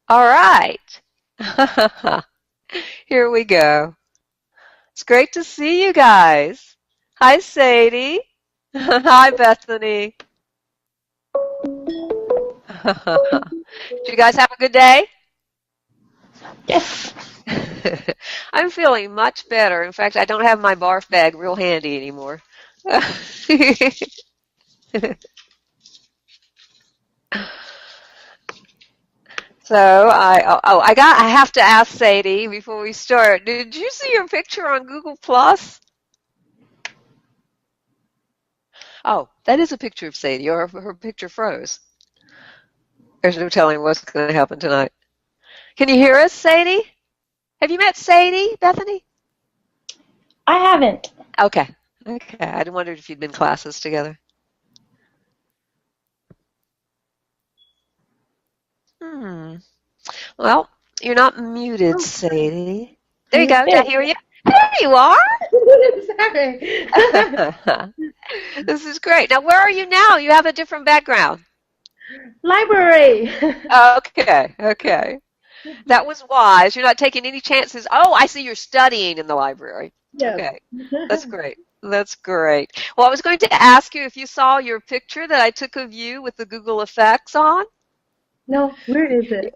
All right. Here we go. It's great to see you guys. Hi, Sadie. Hi, Bethany. Did you guys have a good day? Yes. I'm feeling much better. In fact, I don't have my barf bag real handy anymore. So I have to ask Sadie before we start. Did you see your picture on Google Plus? Oh, that is a picture of Sadie, or her picture froze. There's no telling what's going to happen tonight. Can you hear us, Sadie? Have you met Sadie, Bethany? I haven't. Okay. Okay. I wondered if you'd been classes together. Hmm. Well, you're not muted, Oh, Sadie. There you there. go. Did I hear you? There you are. Sorry. This is great. Now, where are you now? You have a different background. Library. Okay. Okay. That was wise. You're not taking any chances. Oh, I see you're studying in the library. Yes. Okay. That's great. That's great. Well, I was going to ask you if you saw your picture that I took of you with the Google effects on. No, where is it?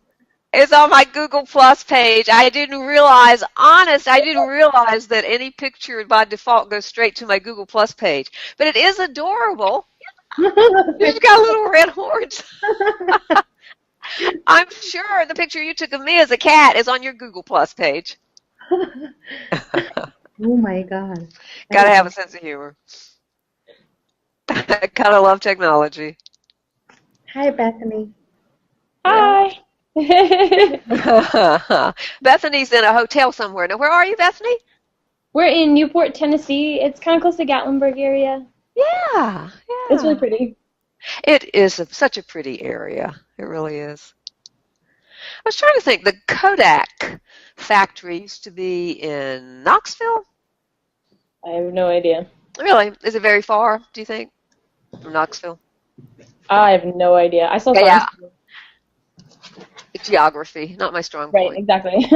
It's on my Google Plus page. I didn't realize, honest, I didn't realize that any picture by default goes straight to my Google Plus page. But it is adorable. You've got little red horns. I'm sure the picture you took of me as a cat is on your Google Plus page. Oh my God. Gotta have a sense of humor. I kind of love technology. Hi, Bethany. Hi. Bethany's in a hotel somewhere. Now, where are you, Bethany? We're in Newport, Tennessee. It's kind of close to Gatlinburg area. Yeah, It's really yeah. pretty. It is such a pretty area. It really is. I was trying to think. The Kodak factory used to be in Knoxville. I have no idea. Really? Is it very far, do you think, from Knoxville? I have no idea. I saw signs. Yeah, geography, not my strong Right, point. exactly.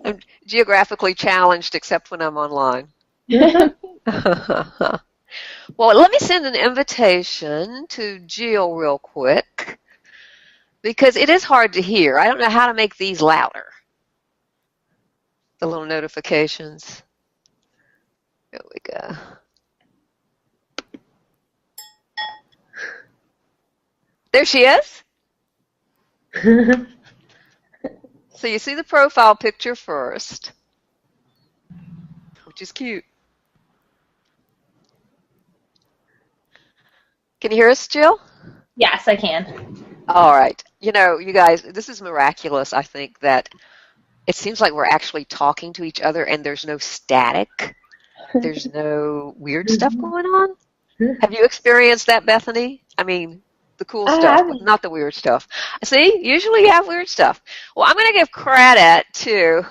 I'm geographically challenged except when I'm online. Well, let me send an invitation to Jill real quick because it is hard to hear. I don't know how to make these louder, the little notifications. There we go. There she is. So you see the profile picture first, which is cute. Can you hear us, Jill? Yes, I can. All right. You know, you guys, this is miraculous, I think, that it seems like we're actually talking to each other and there's no static. There's no weird stuff going on. Have you experienced that, Bethany? I mean, the cool I stuff, but haven't. not the weird stuff. See, usually you have weird stuff. Well, I'm going to give credit to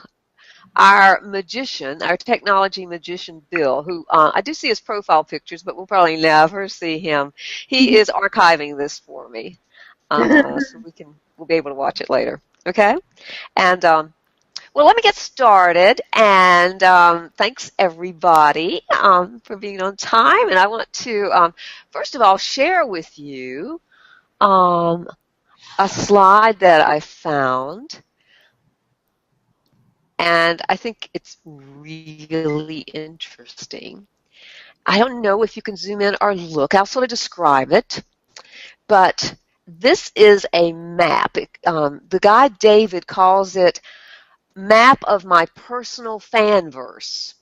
our magician, our technology magician, Bill, who I do see his profile pictures, but we'll probably never see him. He is archiving this for me, so we'll be able to watch it later. Okay, and well, let me get started. And thanks everybody for being on time. And I want to first of all share with you a slide that I found. And I think it's really interesting. I don't know if you can zoom in or look. I'll sort of describe it. But this is a map. The guy David calls it Map of My Personal Fanverse.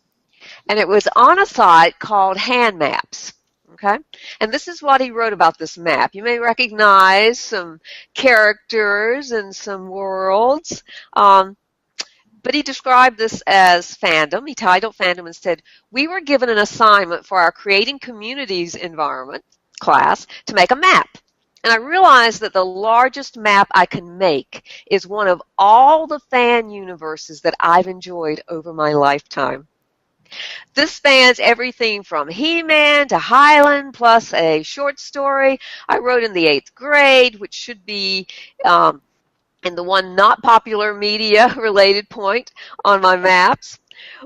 And it was on a site called Hand Maps. Okay? And this is what he wrote about this map. You may recognize some characters and some worlds. But he described this as fandom. He titled fandom and said, we were given an assignment for our Creating Communities environment class to make a map. And I realized that the largest map I can make is one of all the fan universes that I've enjoyed over my lifetime. This spans everything from He-Man to Highland, plus a short story I wrote in the 8th grade, which should be in the one not popular media related point on my maps.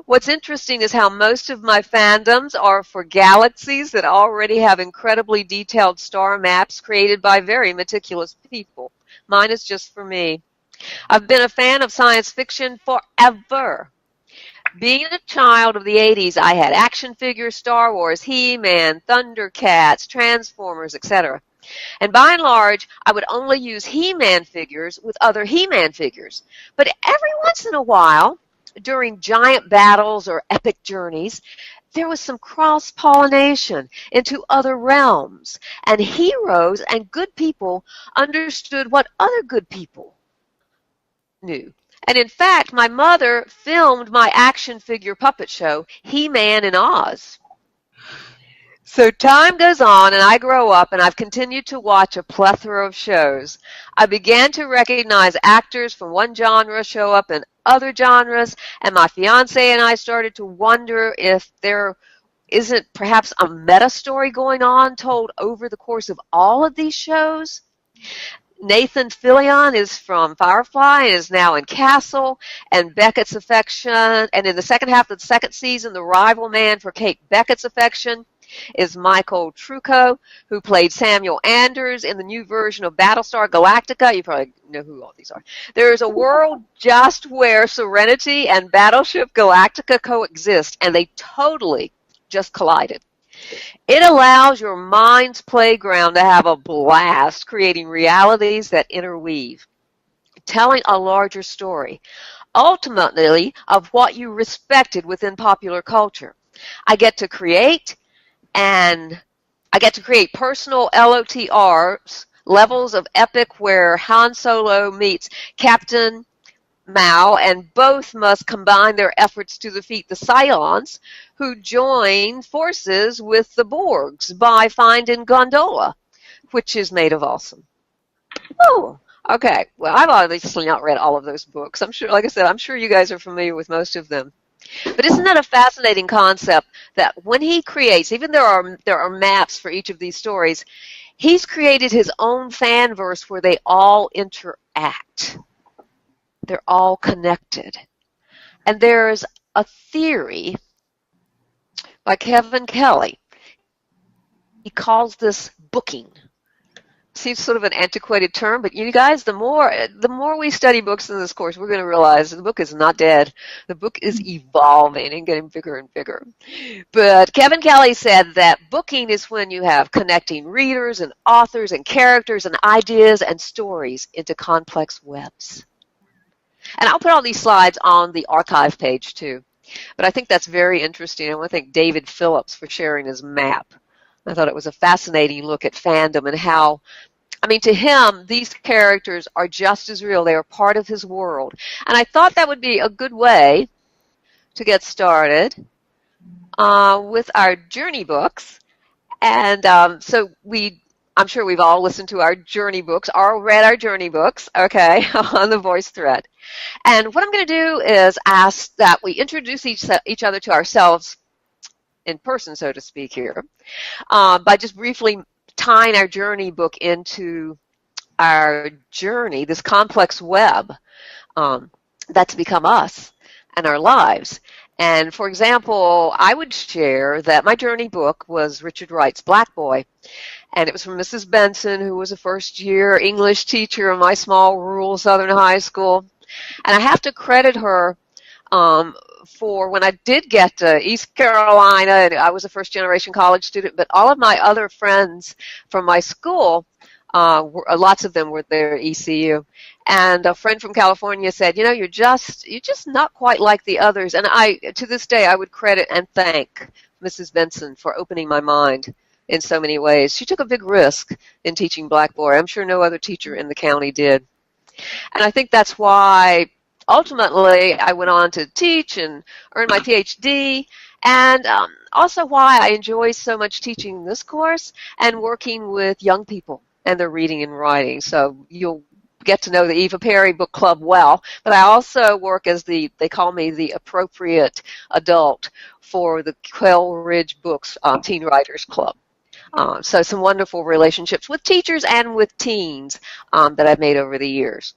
What's interesting is how most of my fandoms are for galaxies that already have incredibly detailed star maps created by very meticulous people. Mine is just for me. I've been a fan of science fiction forever. Being a child of the 80s, I had action figures, Star Wars, He-Man, Thundercats, Transformers, etc. And by and large, I would only use He-Man figures with other He-Man figures. But every once in a while, during giant battles or epic journeys, there was some cross-pollination into other realms, and heroes and good people understood what other good people knew. And in fact, my mother filmed my action figure puppet show, He-Man in Oz. So time goes on and I grow up and I've continued to watch a plethora of shows. I began to recognize actors from one genre show up in other genres, and my fiance and I started to wonder if there isn't perhaps a meta story going on told over the course of all of these shows. Nathan Fillion is from Firefly and is now in Castle, and Beckett's affection, and in the second half of the second season, the rival man for Kate Beckett's affection is Michael Trucco, who played Samuel Anders in the new version of Battlestar Galactica. You probably know who all these are. There is a world just where Serenity and Battleship Galactica coexist, and they totally just collided. It allows your mind's playground to have a blast, creating realities that interweave, telling a larger story, ultimately of what you respected within popular culture. I get to create personal LOTRs, levels of epic where Han Solo meets Captain Mao, and both must combine their efforts to defeat the Cylons, who join forces with the Borgs by finding Gondola, which is made of awesome. Oh, okay. Well, I've obviously not read all of those books. I'm sure, like I said, I'm sure you guys are familiar with most of them. But isn't that a fascinating concept that when he creates, even there are maps for each of these stories, he's created his own fanverse where they all interact. They're all connected. And there's a theory by Kevin Kelly. He calls this booking. Seems sort of an antiquated term, but you guys, the more we study books in this course, we're going to realize the book is not dead. The book is evolving and getting bigger and bigger. But Kevin Kelly said that booking is when you have connecting readers and authors and characters and ideas and stories into complex webs. And I'll put all these slides on the archive page too. But I think that's very interesting. I want to thank David Phillips for sharing his map. I thought it was a fascinating look at fandom and how, I mean, to him, these characters are just as real. They are part of his world. And I thought that would be a good way to get started with our journey books. And so I'm sure we've all listened to our journey books or read our journey books, okay, on the voice thread. And what I'm going to do is ask that we introduce each other to ourselves in person, so to speak here, by just briefly tying our journey book into our journey, this complex web that's become us and our lives. And for example, I would share that my journey book was Richard Wright's Black Boy. And it was from Mrs. Benson, who was a first-year English teacher in my small rural southern high school. And I have to credit her for when I did get to East Carolina, and I was a first-generation college student, but all of my other friends from my school, lots of them were there at ECU. And a friend from California said, you know, you're just not quite like the others. And to this day, I would credit and thank Mrs. Benson for opening my mind in so many ways. She took a big risk in teaching Black Boy. I'm sure no other teacher in the county did. And I think that's why ultimately I went on to teach and earn my PhD, and also why I enjoy so much teaching this course and working with young people and their reading and writing. So you'll get to know the Eva Perry Book Club well, but I also work as they call me the appropriate adult for the Quail Ridge Books Teen Writers Club. So some wonderful relationships with teachers and with teens that I've made over the years.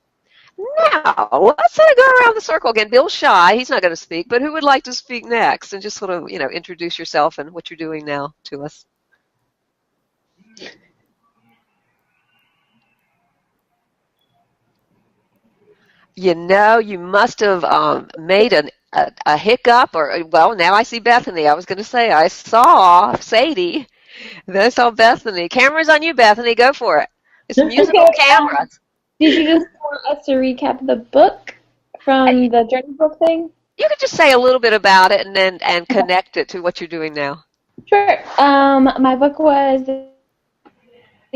Now, let's sort of go around the circle again. Bill's shy. He's not going to speak, but who would like to speak next? And just sort of, introduce yourself and what you're doing now to us. You must have made a hiccup, or, well, now I see Bethany. I was going to say I saw Sadie. Then I saw Bethany. Camera's on you, Bethany. Go for it. It's musical Okay, camera. Did you just want us to recap the book from the journey book thing? You could just say a little bit about it and connect it to what you're doing now. Sure. My book was The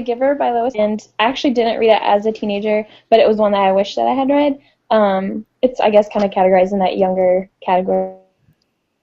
Giver by Lois, and I actually didn't read it as a teenager, but it was one that I wish that I had read. It's, I guess, kind of categorized in that younger category,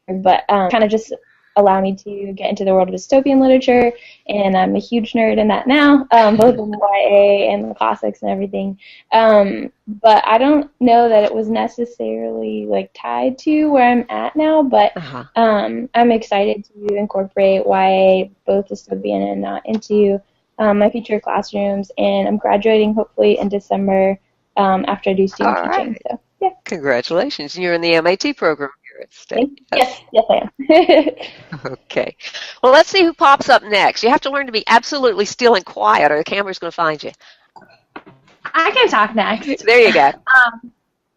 but kind of just allow me to get into the world of dystopian literature, and I'm a huge nerd in that now, both in YA and the classics and everything. But I don't know that it was necessarily tied to where I'm at now, but I'm excited to incorporate YA, both dystopian and not, into my future classrooms, and I'm graduating hopefully in December after I do student teaching. So yeah. Congratulations. You're in the MAT program here at State. Yes, I am. Okay. Well, let's see who pops up next. You have to learn to be absolutely still and quiet, or the camera's going to find you. I can talk next. There you go.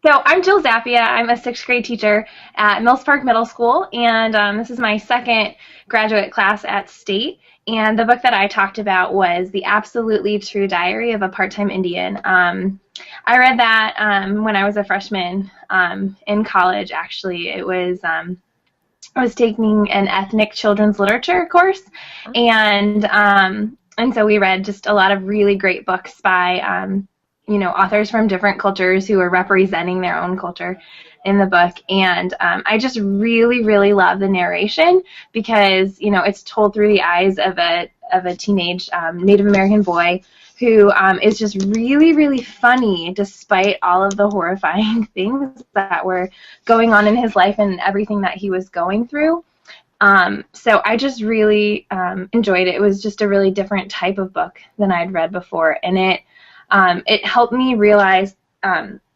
So I'm Jill Zappia. I'm a 6th grade teacher at Mills Park Middle School, and this is my second graduate class at State. And the book that I talked about was The Absolutely True Diary of a Part-Time Indian. I read that when I was a freshman in college, actually. I was taking an ethnic children's literature course, and so we read just a lot of really great books by authors from different cultures who are representing their own culture in the book. And I just really, really love the narration because, it's told through the eyes of a teenage Native American boy who is just really, really funny despite all of the horrifying things that were going on in his life and everything that he was going through. So I just really enjoyed it. It was just a really different type of book than I'd read before, and it helped me realize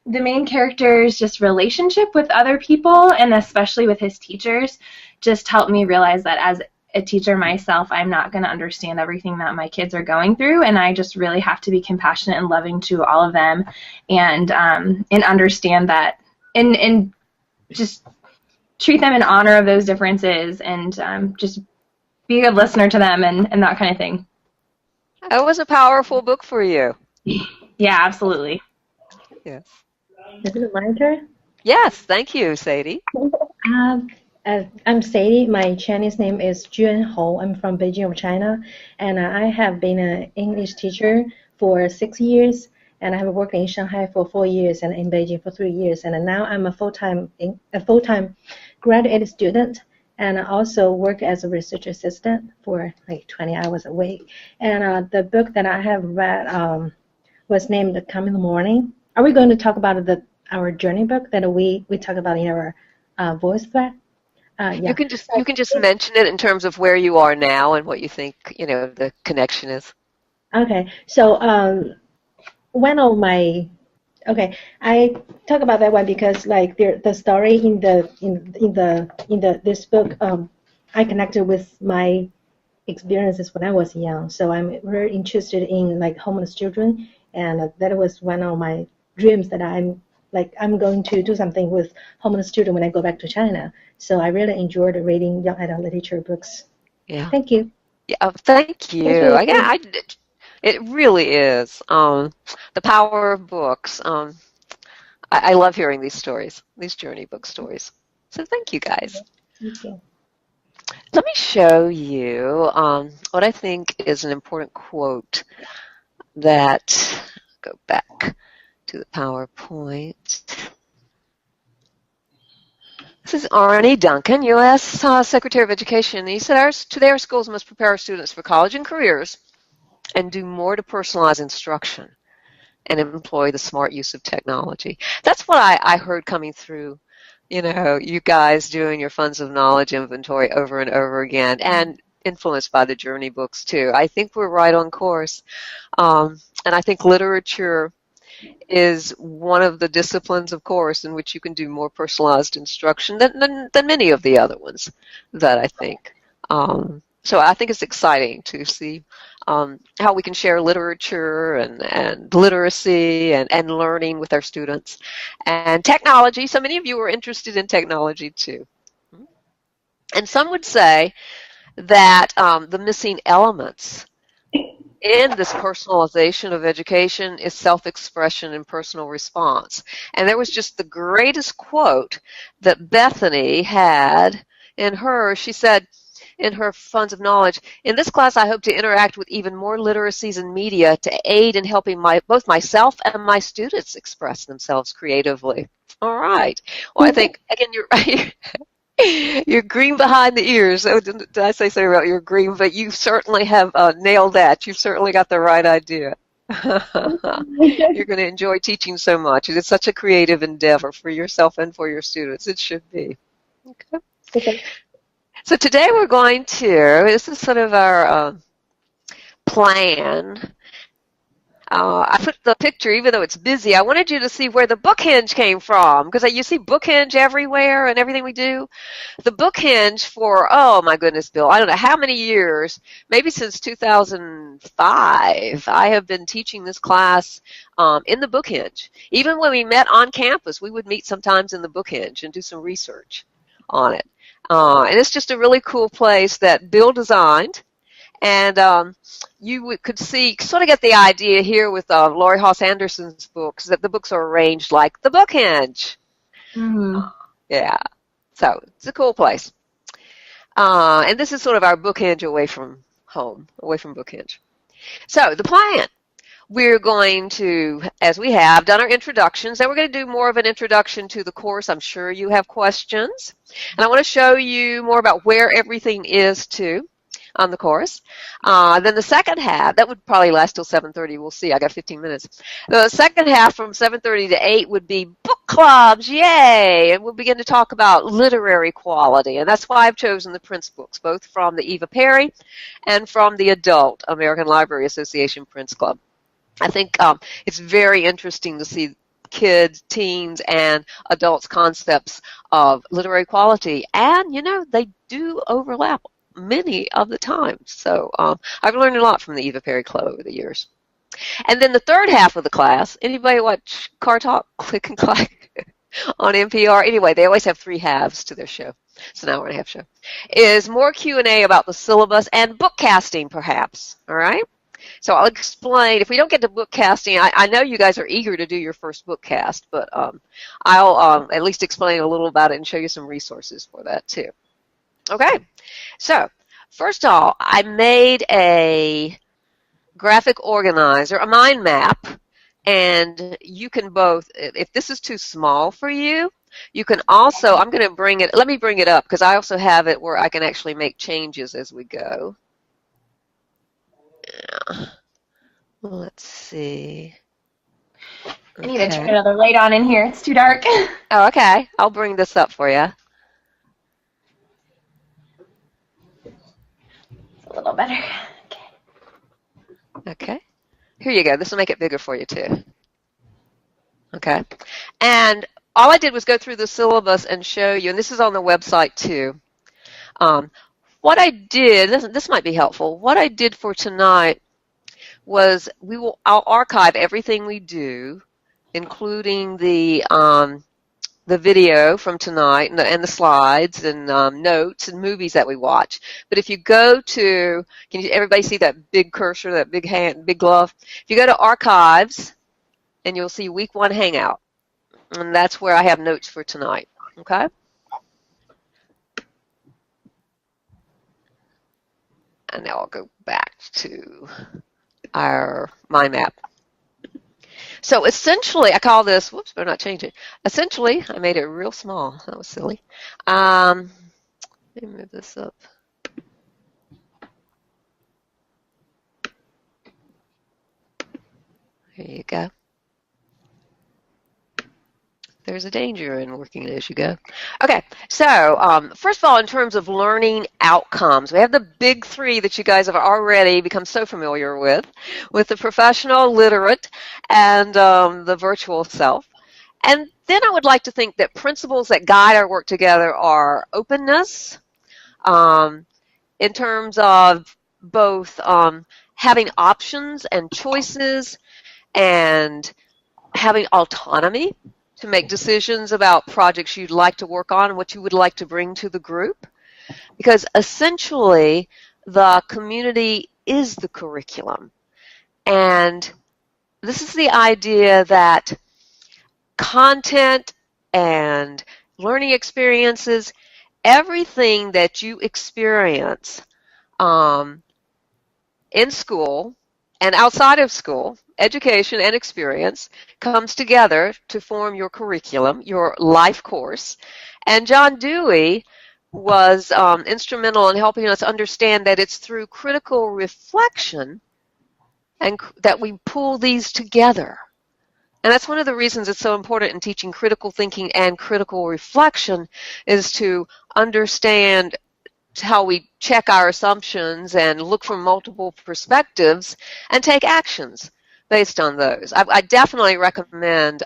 the main character's just relationship with other people, and especially with his teachers, just helped me realize that as a teacher myself, I'm not going to understand everything that my kids are going through, and I just really have to be compassionate and loving to all of them, and understand that, and just treat them in honor of those differences, and just be a good listener to them, and that kind of thing. That was a powerful book for you. Yeah, absolutely. Yes. Is it my turn? Yes, thank you, Sadie. I'm Sadie. My Chinese name is Juan Hou. I'm from Beijing, China, and I have been an English teacher for 6 years, and I have worked in Shanghai for 4 years and in Beijing for 3 years, and now I'm a full-time graduate student, and I also work as a research assistant for 20 hours a week. And the book that I have read was named Come in the Morning. Are we going to talk about our journey book that we talk about in our voice thread? Yeah. You can just mention it in terms of where you are now and what you think the connection is. Okay, so I talk about that one because the story in this book I connected with my experiences when I was young. So I'm very interested in homeless children, and that was one of my dreams that I'm going to do something with homeless children when I go back to China. So I really enjoyed reading young adult literature books. Yeah. Thank you. Yeah, thank you. It really is. The power of books. I love hearing these stories, these journey book stories. So thank you, guys. Thank you. Let me show you what I think is an important quote that, go back to the PowerPoint. This is Arnie Duncan, U.S. Secretary of Education. He said, today our schools must prepare our students for college and careers and do more to personalize instruction. and employ the smart use of technology. That's what I heard coming through, you guys doing your funds of knowledge inventory over and over again, and influenced by the Journey books too. I think we're right on course. And I think literature is one of the disciplines, of course, in which you can do more personalized instruction than many of the other ones that I think. So I think it's exciting to see how we can share literature and literacy and learning with our students. And technology, so many of you are interested in technology too. And some would say that the missing elements in this personalization of education is self-expression and personal response. And there was just the greatest quote that Bethany had in her. She said in her Funds of Knowledge, "In this class, I hope to interact with even more literacies and media to aid in helping both myself and my students express themselves creatively." All right. Well, I think, again, you're right. You're green behind the ears. Oh, did I say something about you're green? But you certainly have nailed that. You've certainly got the right idea. You're going to enjoy teaching so much. It's such a creative endeavor for yourself and for your students. It should be. Okay. So today we're going to, this is sort of our plan. I put the picture, even though it's busy, I wanted you to see where the book hinge came from, because you see book hinge everywhere and everything we do. The book hinge for, oh my goodness, Bill, I don't know how many years, maybe since 2005, I have been teaching this class in the book hinge. Even when we met on campus, we would meet sometimes in the book hinge and do some research on it. And it's just a really cool place that Bill designed. And you could see, sort of get the idea here with Laurie Haas Anderson's books, that the books are arranged like the book hinge. Mm-hmm. Yeah. So it's a cool place. And this is sort of our book hinge away from home, away from book hinge. So the plan. We're going to, as we have done our introductions, then we're going to do more of an introduction to the course. I'm sure you have questions. And I want to show you more about where everything is too on the course. Then the second half, that would probably last till 7:30. We'll see. I got 15 minutes. The second half from 7:30 to 8 would be book clubs. Yay! And we'll begin to talk about literary quality. And that's why I've chosen the Prince books, both from the Eva Perry and from the Adult American Library Association Prince Club. I think it's very interesting to see kids, teens, and adults' concepts of literary quality. And, they do overlap many of the times. So I've learned a lot from the Eva Perry Club over the years. And then the third half of the class, anybody watch Car Talk, Click and Clack on NPR? Anyway, they always have 3 halves to their show. It's an hour and a half show. Is more Q&A about the syllabus and book casting, perhaps. All right? So I'll explain. If we don't get to book casting, I know you guys are eager to do your first book cast, but I'll at least explain a little about it and show you some resources for that too. Okay, so first of all, I made a graphic organizer, a mind map, and you can both, if this is too small for you, you can also, I'm going to bring it, let me bring it up, because I also have it where I can actually make changes as we go. Yeah. Let's see. I need to turn another light on in here. It's too dark. Oh, okay. I'll bring this up for you. It's a little better. Okay. Here you go. This will make it bigger for you, too. Okay. And all I did was go through the syllabus and show you, and this is on the website, too. What I did, this might be helpful, what I did for tonight was I'll archive everything we do, including the video from tonight and the slides and notes and movies that we watch. But if you go to, everybody see that big cursor, that big hand, big glove? If you go to archives, and you'll see week 1 hangout, and that's where I have notes for tonight. Okay. And now I'll go back to our mind map. So essentially, I call this, whoops, better not change it. Essentially, I made it real small. That was silly. Let me move this up. Here you go. There's a danger in working as you go. Okay, so first of all, in terms of learning outcomes, we have the big three that you guys have already become so familiar with the professional, literate, and the virtual self. And then I would like to think that principles that guide our work together are openness, um, in terms of both having options and choices and having autonomy to make decisions about projects you'd like to work on and what you would like to bring to the group. Because essentially, the community is the curriculum. And this is the idea that content and learning experiences, everything that you experience in school and outside of school, education and experience comes together to form your curriculum, your life course. And John Dewey was instrumental in helping us understand that it's through critical reflection and that we pull these together. And that's one of the reasons it's so important in teaching critical thinking and critical reflection, is to understand how we check our assumptions and look from multiple perspectives and take actions based on those. I definitely recommend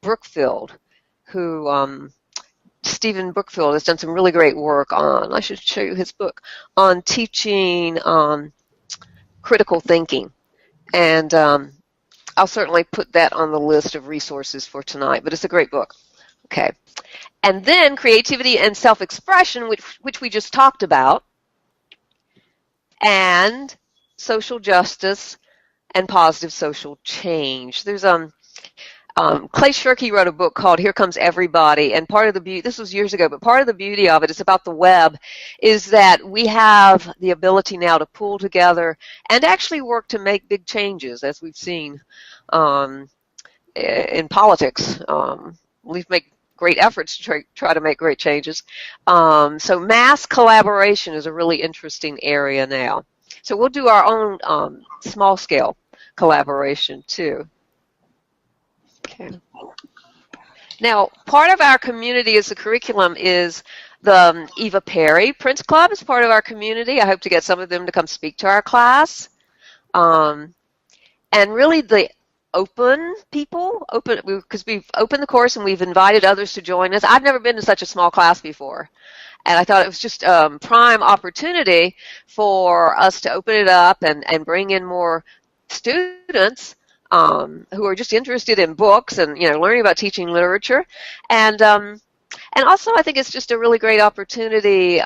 Brookfield, who Stephen Brookfield has done some really great work on. I should show you his book on teaching critical thinking. And I'll certainly put that on the list of resources for tonight, but it's a great book. Okay. And then creativity and self-expression, which we just talked about, and social justice and positive social change. There's Clay Shirky wrote a book called Here Comes Everybody, and part of the beauty, this was years ago, but part of the beauty of it is about the web, is that we have the ability now to pull together and actually work to make big changes, as we've seen in politics. We've made great efforts to try to make great changes. So mass collaboration is a really interesting area now. So we'll do our own small-scale collaboration too. Okay. Now, part of our community as a curriculum is the Eva Perry Prince Club is part of our community. I hope to get some of them to come speak to our class. And really the open people, because we've opened the course and we've invited others to join us. I've never been to such a small class before. And I thought it was just a prime opportunity for us to open it up and bring in more students who are just interested in books and learning about teaching literature, and also I think it's just a really great opportunity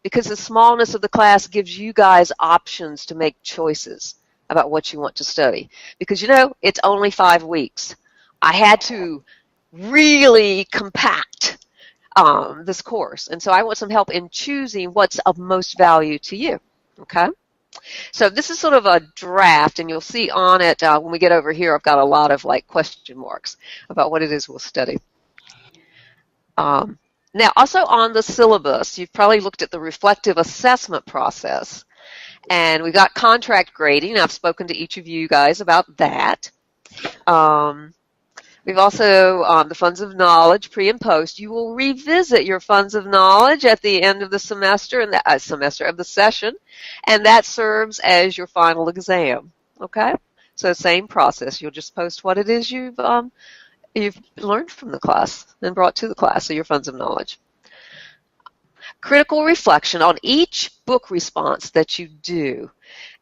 because the smallness of the class gives you guys options to make choices about what you want to study, because it's only 5 weeks. I had to really compact this course, and so I want some help in choosing what's of most value to you. Okay. So this is sort of a draft, and you'll see on it when we get over here, I've got a lot of question marks about what it is we'll study. Now, also on the syllabus, you've probably looked at the reflective assessment process, and we've got contract grading. I've spoken to each of you guys about that. We've also, the funds of knowledge, pre and post. You will revisit your funds of knowledge at the end of the semester, and semester of the session, and that serves as your final exam. Okay? So same process. You'll just post what it is you've learned from the class and brought to the class, so your funds of knowledge. Critical reflection on each book response that you do.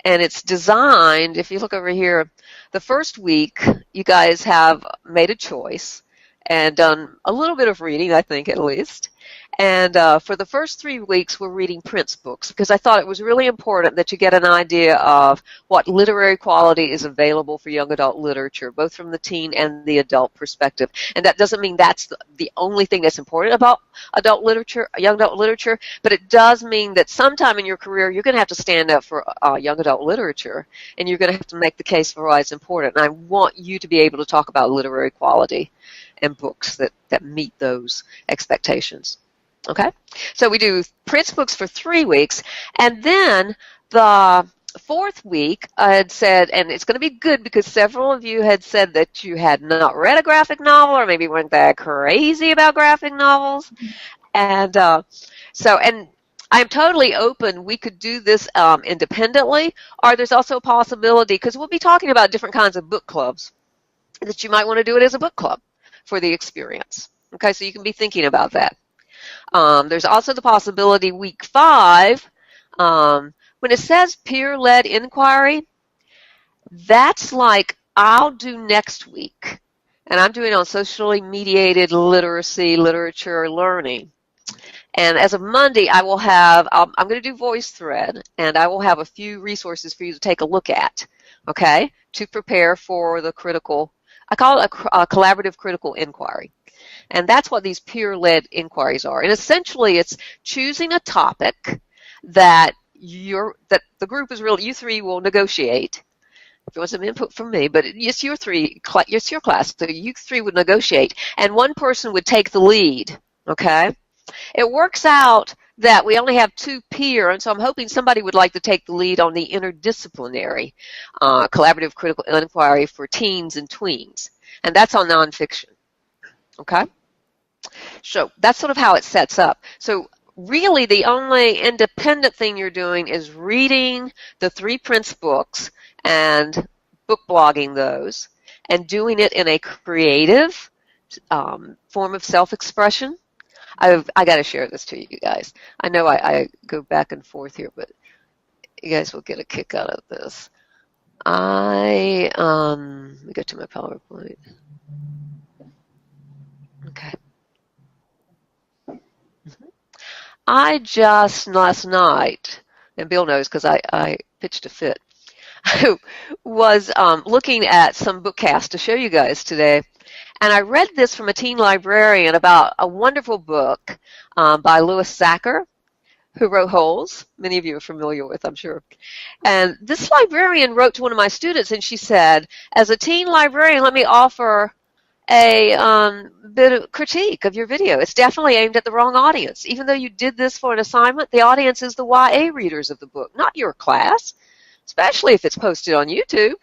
And it's designed, if you look over here, the first week you guys have made a choice and done a little bit of reading, I think at least. And for the first 3 weeks, we're reading Prince books, because I thought it was really important that you get an idea of what literary quality is available for young adult literature, both from the teen and the adult perspective. And that doesn't mean that's the only thing that's important about adult literature, young adult literature, but it does mean that sometime in your career, you're going to have to stand up for young adult literature, and you're going to have to make the case for why it's important. And I want you to be able to talk about literary quality and books that meet those expectations. Okay, so we do Prince books for 3 weeks, and then the fourth week, I had said, and it's going to be good because several of you had said that you had not read a graphic novel or maybe weren't that crazy about graphic novels. And and I'm totally open. We could do this independently, or there's also a possibility, because we'll be talking about different kinds of book clubs, that you might want to do it as a book club for the experience. Okay, so you can be thinking about that. There's also the possibility week 5, when it says peer-led inquiry, that's like I'll do next week. And I'm doing on socially mediated literacy, literature, learning. And as of Monday, I will have, I'm going to do VoiceThread, and I will have a few resources for you to take a look at, okay, to prepare for the critical, I call it a collaborative critical inquiry. And that's what these peer-led inquiries are. And essentially, it's choosing a topic that the group is really, you three will negotiate. If you want some input from me, but it's your class, so you three would negotiate, and one person would take the lead, okay? It works out that we only have 2 peer, and so I'm hoping somebody would like to take the lead on the interdisciplinary collaborative critical inquiry for teens and tweens, and that's on nonfiction, okay? So that's sort of how it sets up. So really the only independent thing you're doing is reading the 3 Prince books and book blogging those and doing it in a creative form of self-expression. I got to share this to you guys. I know I go back and forth here, but you guys will get a kick out of this. Let me go to my PowerPoint. Okay. I just last night, and Bill knows because I pitched a fit, was looking at some bookcasts to show you guys today. And I read this from a teen librarian about a wonderful book by Louis Sachar, who wrote Holes. Many of you are familiar with, I'm sure. And this librarian wrote to one of my students, and she said, as a teen librarian, let me offer a bit of critique of your video. It's definitely aimed at the wrong audience. Even though you did this for an assignment, the audience is the YA readers of the book, not your class, especially if it's posted on YouTube.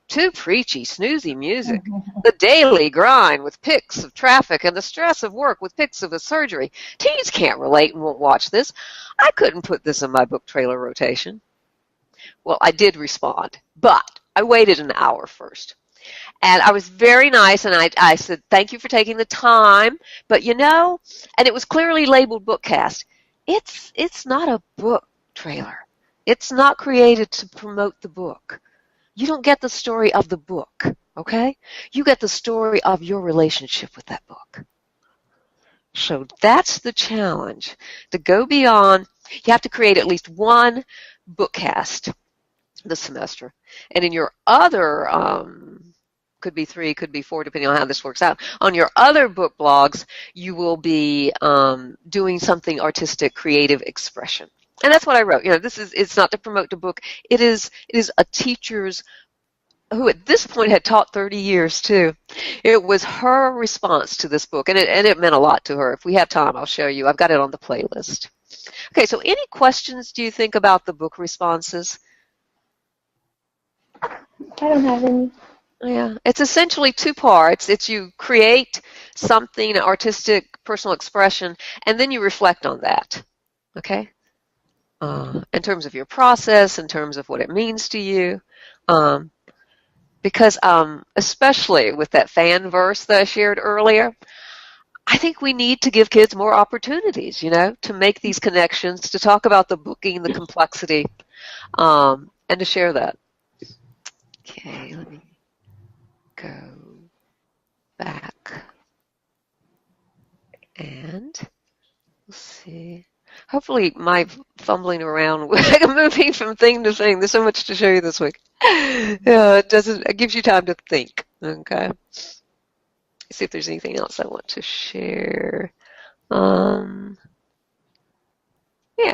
Too preachy, snoozy music. The daily grind with pics of traffic and the stress of work with pics of a surgery. Teens can't relate and won't watch this. I couldn't put this in my book trailer rotation. Well, I did respond, but I waited an hour first. And I was very nice, and I said, thank you for taking the time. But you know, and it was clearly labeled Bookcast. It's not a book trailer. It's not created to promote the book. You don't get the story of the book, okay? You get the story of your relationship with that book. So that's the challenge. To go beyond, you have to create at least one bookcast this semester. And in your other, could be 3, could be 4, depending on how this works out, on your other book blogs, you will be doing something artistic, creative expression. And that's what I wrote. You know, it's not to promote the book. It is a teacher's who at this point had taught 30 years too. It was her response to this book, and it meant a lot to her. If we have time, I'll show you. I've got it on the playlist. Okay, so any questions do you think about the book responses? I don't have any. Yeah, it's essentially 2 parts. It's you create something, artistic, personal expression, and then you reflect on that. Okay? In terms of your process, in terms of what it means to you. Because especially with that fan verse that I shared earlier, I think we need to give kids more opportunities, you know, to make these connections, to talk about the booking, the complexity, and to share that. Okay, let me go back. And we'll see. Hopefully my fumbling around, moving from thing to thing, there's so much to show you this week. Yeah, it gives you time to think, okay? Let's see if there's anything else I want to share. Yeah,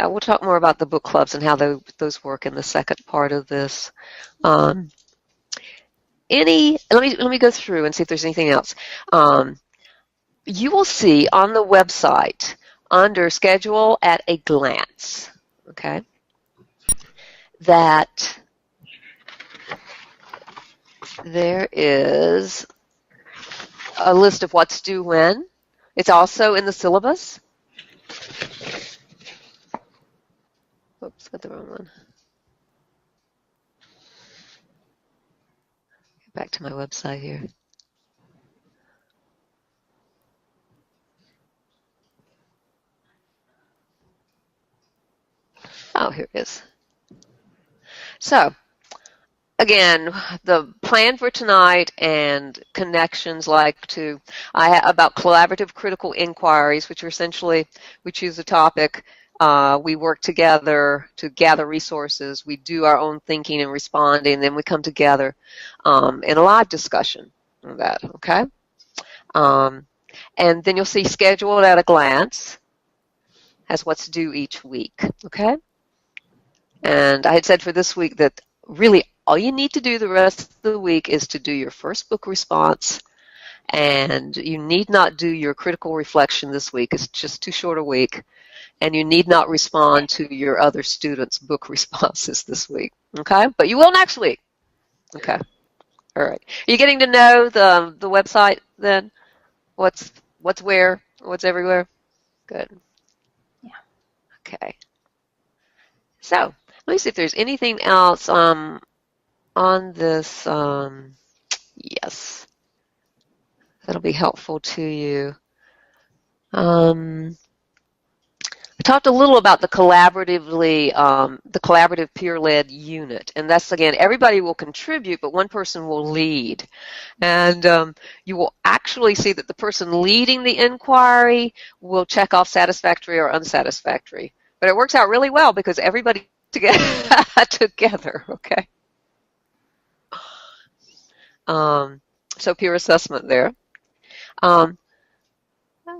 we'll talk more about the book clubs and how those work in the second part of this. Let me go through and see if there's anything else. You will see on the website under Schedule at a Glance, okay, that there is a list of what's due when. It's also in the syllabus. Oops, got the wrong one. Back to my website here. Oh, here it is. So, again, the plan for tonight and connections about collaborative critical inquiries, which are essentially, we choose a topic, we work together to gather resources, we do our own thinking and responding, and then we come together in a live discussion of that, okay? And then you'll see scheduled at a glance as what's due each week, okay? And I had said for this week that really all you need to do the rest of the week is to do your first book response, and you need not do your critical reflection this week. It's just too short a week, and you need not respond to your other students' book responses this week, okay? But you will next week, okay? All right. Are you getting to know the website then? What's where? What's everywhere? Good. Yeah. Okay. So let me see if there's anything else on this. Yes, that'll be helpful to you. I talked a little about the collaborative peer-led unit, and that's, again, everybody will contribute, but one person will lead. And you will actually see that the person leading the inquiry will check off satisfactory or unsatisfactory. But it works out really well because everybody together, okay? So peer assessment there. I've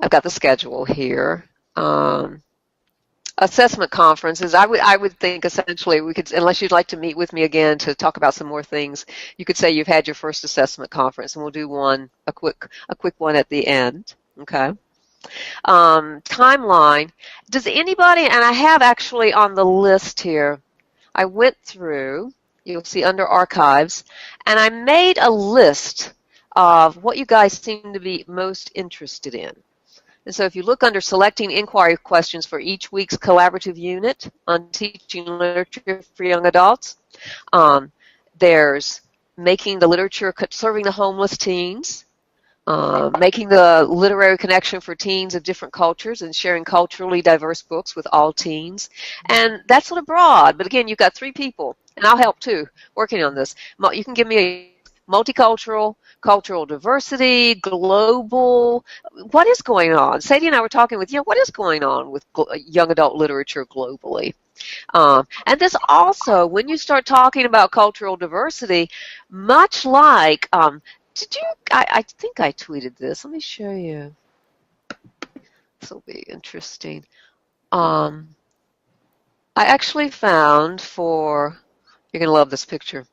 got the schedule here. Assessment conferences, I would think essentially we could, unless you'd like to meet with me again to talk about some more things, you could say you've had your first assessment conference, and we'll do a quick one at the end, okay? Timeline. Does anybody, and I have actually on the list here, I went through, you'll see under archives, and I made a list of what you guys seem to be most interested in. And so if you look under selecting inquiry questions for each week's collaborative unit on teaching literature for young adults, there's making the literature, serving the homeless teens, making the literary connection for teens of different cultures and sharing culturally diverse books with all teens. And that's sort of broad, but again, you've got 3 people, and I'll help too, working on this. You can give me a multicultural, cultural diversity, global, what is going on? Sadie and I were talking with, what is going on with young adult literature globally? And this also, when you start talking about cultural diversity, much like, I think I tweeted this. Let me show you. This will be interesting. I actually found you're going to love this picture.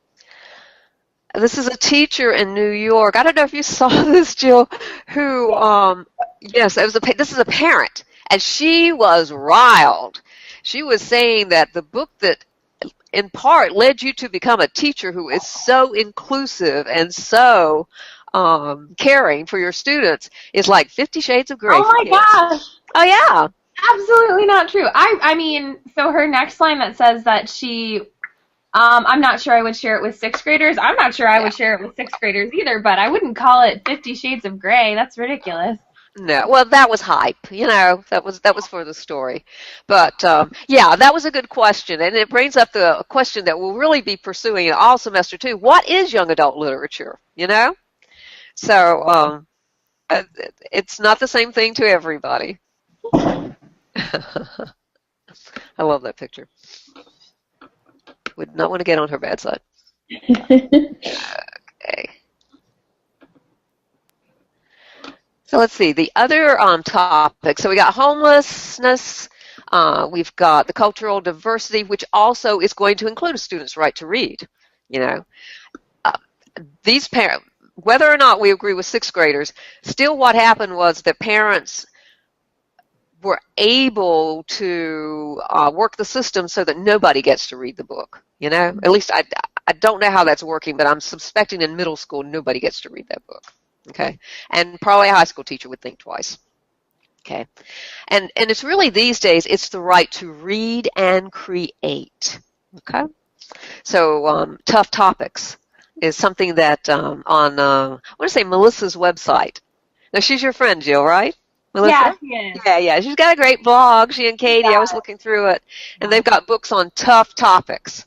This is a teacher in New York. I don't know if you saw this, Jill, who, yes, this is a parent, and she was riled. She was saying that the book that in part led you to become a teacher who is so inclusive and so caring for your students is like 50 Shades of Grey. Oh my gosh. Oh yeah. Absolutely not true. I mean, so her next line that says that she, I'm not sure I would share it with 6th graders. I'm not sure I would share it with 6th graders either, but I wouldn't call it 50 Shades of Grey. That's ridiculous. No, well, that was hype, that was for the story. But, yeah, that was a good question, and it brings up the question that we'll really be pursuing in all semester 2. What is young adult literature, So, it's not the same thing to everybody. I love that picture. Would not want to get on her bad side. Okay. So let's see, the other topics. So we got homelessness, we've got the cultural diversity, which also is going to include a student's right to read. These parents, whether or not we agree with 6th graders, still what happened was that parents were able to work the system so that nobody gets to read the book. At least I don't know how that's working, but I'm suspecting in middle school nobody gets to read that book. Okay, and probably a high school teacher would think twice. Okay, and it's really these days it's the right to read and create. Okay, so tough topics is something that on I want to say Melissa's website. Now she's your friend, Jill, right? Yeah, Melissa? she is. Yeah. She's got a great blog. She and Katie, I was looking through it, and they've got books on tough topics.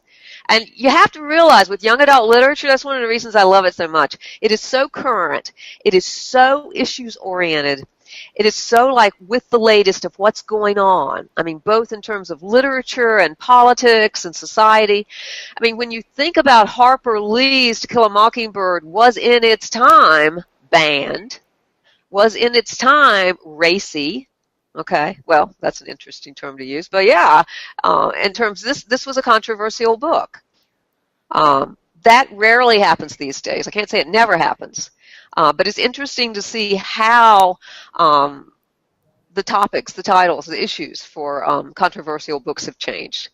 And you have to realize with young adult literature, that's one of the reasons I love it so much. It is so current. It is so issues oriented. It is so like with the latest of what's going on. I mean, both in terms of literature and politics and society. I mean, when you think about Harper Lee's To Kill a Mockingbird was in its time banned, was in its time racy. Okay, well, that's an interesting term to use, but yeah, in terms this was a controversial book. That rarely happens these days. I can't say it never happens, but it's interesting to see how the topics, the titles, the issues for controversial books have changed.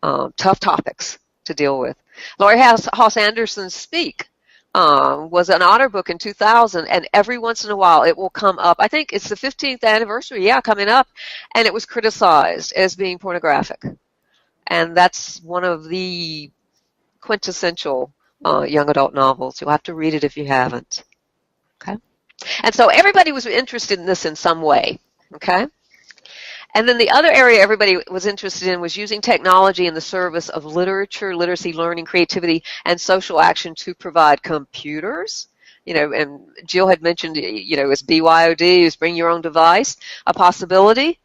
Tough topics to deal with. Laurie Haas Anderson's Speak was an honor book in 2000, and every once in a while it will come up. I think it's the 15th anniversary, coming up, and it was criticized as being pornographic. And that's one of the quintessential young adult novels. You'll have to read it if you haven't. Okay? And so everybody was interested in this in some way. Okay? And then the other area everybody was interested in was using technology in the service of literature, literacy, learning, creativity, and social action to provide computers. And Jill had mentioned, is BYOD, is bring your own device, a possibility.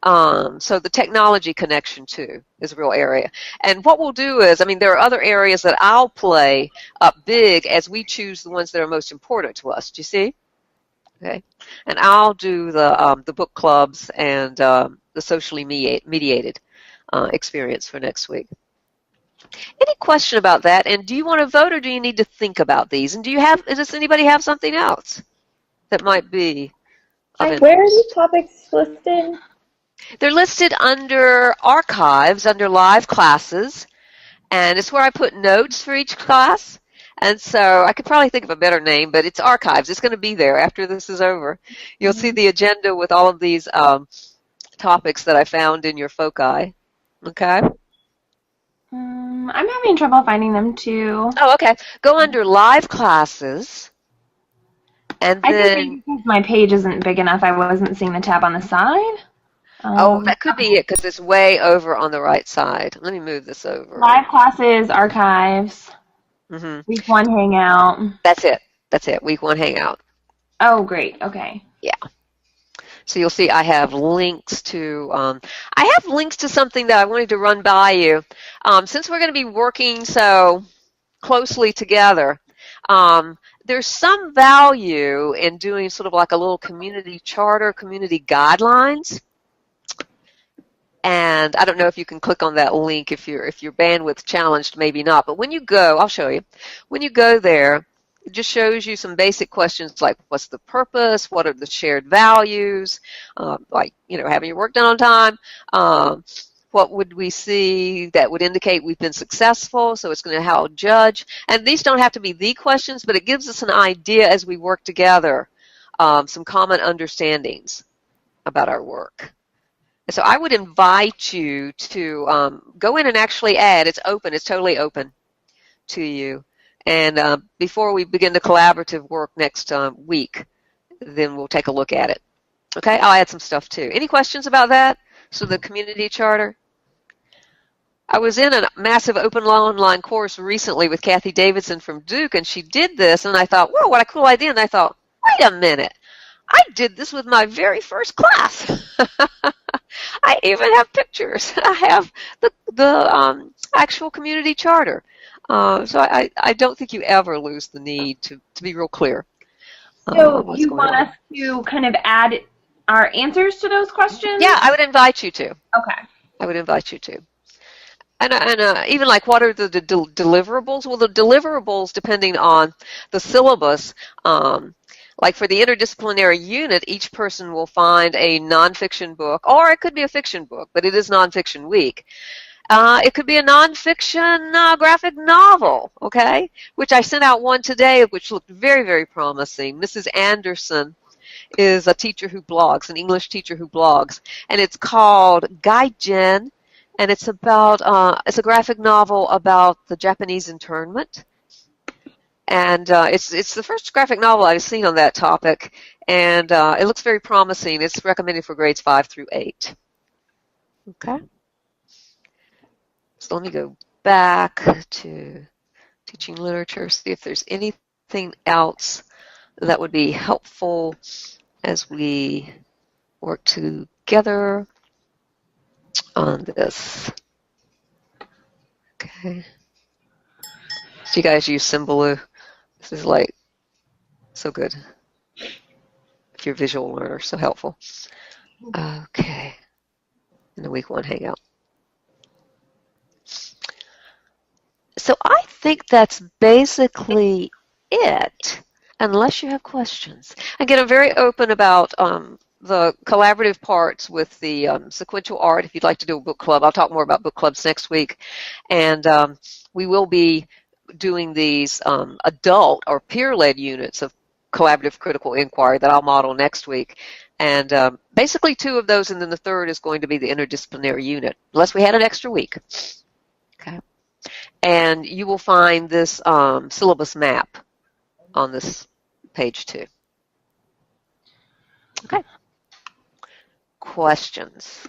So the technology connection, too, is a real area. And what we'll do is, there are other areas that I'll play up big as we choose the ones that are most important to us. Do you see? Okay, and I'll do the book clubs and the socially mediated experience for next week. Any question about that? And do you want to vote, or do you need to think about these? And does anybody have something else that might be of interest? Where are these topics listed? They're listed under archives, under live classes, and it's where I put notes for each class. And so I could probably think of a better name, but it's archives. It's going to be there after this is over. You'll see the agenda with all of these topics that I found in your foci. Okay? I'm having trouble finding them too. Oh, okay. Go under live classes. And I then, think maybe because my page isn't big enough, I wasn't seeing the tab on the side. that could be it because it's way over on the right side. Let me move this over. Live classes, archives. Mm-hmm. Week 1 hangout. That's it. Week 1 hangout. Oh, great. Okay. Yeah. So you'll see I have links to something that I wanted to run by you. Since we're going to be working so closely together, there's some value in doing sort of like a little community charter, community guidelines. And I don't know if you can click on that link if you're bandwidth challenged, maybe not. But when you go, I'll show you. When you go there, it just shows you some basic questions like what's the purpose, what are the shared values, having your work done on time, what would we see that would indicate we've been successful, so it's going to help judge. And these don't have to be the questions, but it gives us an idea as we work together, some common understandings about our work. So I would invite you to go in and actually add. It's open. It's totally open to you. And before we begin the collaborative work next week, then we'll take a look at it. Okay? I'll add some stuff too. Any questions about that? So the community charter? I was in a massive open online course recently with Kathy Davidson from Duke, and she did this, and I thought, whoa, what a cool idea. And I thought, wait a minute. I did this with my very first class. I even have pictures. I have the actual community charter. So I don't think you ever lose the need to be real clear. So you want us to kind of add our answers to those questions? Yeah, I would invite you to. Okay. I would invite you to. And even like what are the deliverables? Well, the deliverables, depending on the syllabus, like for the interdisciplinary unit, each person will find a nonfiction book, or it could be a fiction book, but it is Nonfiction Week. It could be a nonfiction graphic novel, okay, which I sent out one today, which looked very, very promising. Mrs. Anderson is a teacher who blogs, an English teacher who blogs, and it's called Gaijin, and it's about it's a graphic novel about the Japanese internment, and it's the first graphic novel I've seen on that topic, and it looks very promising. It's recommended for grades 5 through 8. Okay, so let me go back to teaching literature, see if there's anything else that would be helpful as we work together on this. Okay. So you guys use Symbaloo. This is like so good. If you're a visual learner, so helpful. Okay. In the week 1 hangout. So I think that's basically it, unless you have questions. Again, I'm very open about the collaborative parts with the sequential art. If you'd like to do a book club, I'll talk more about book clubs next week. And we will be doing these adult or peer-led units of collaborative critical inquiry that I'll model next week. And basically 2 of those, and then the third is going to be the interdisciplinary unit, unless we had an extra week. Okay. And you will find this syllabus map on this page 2. Okay. Questions?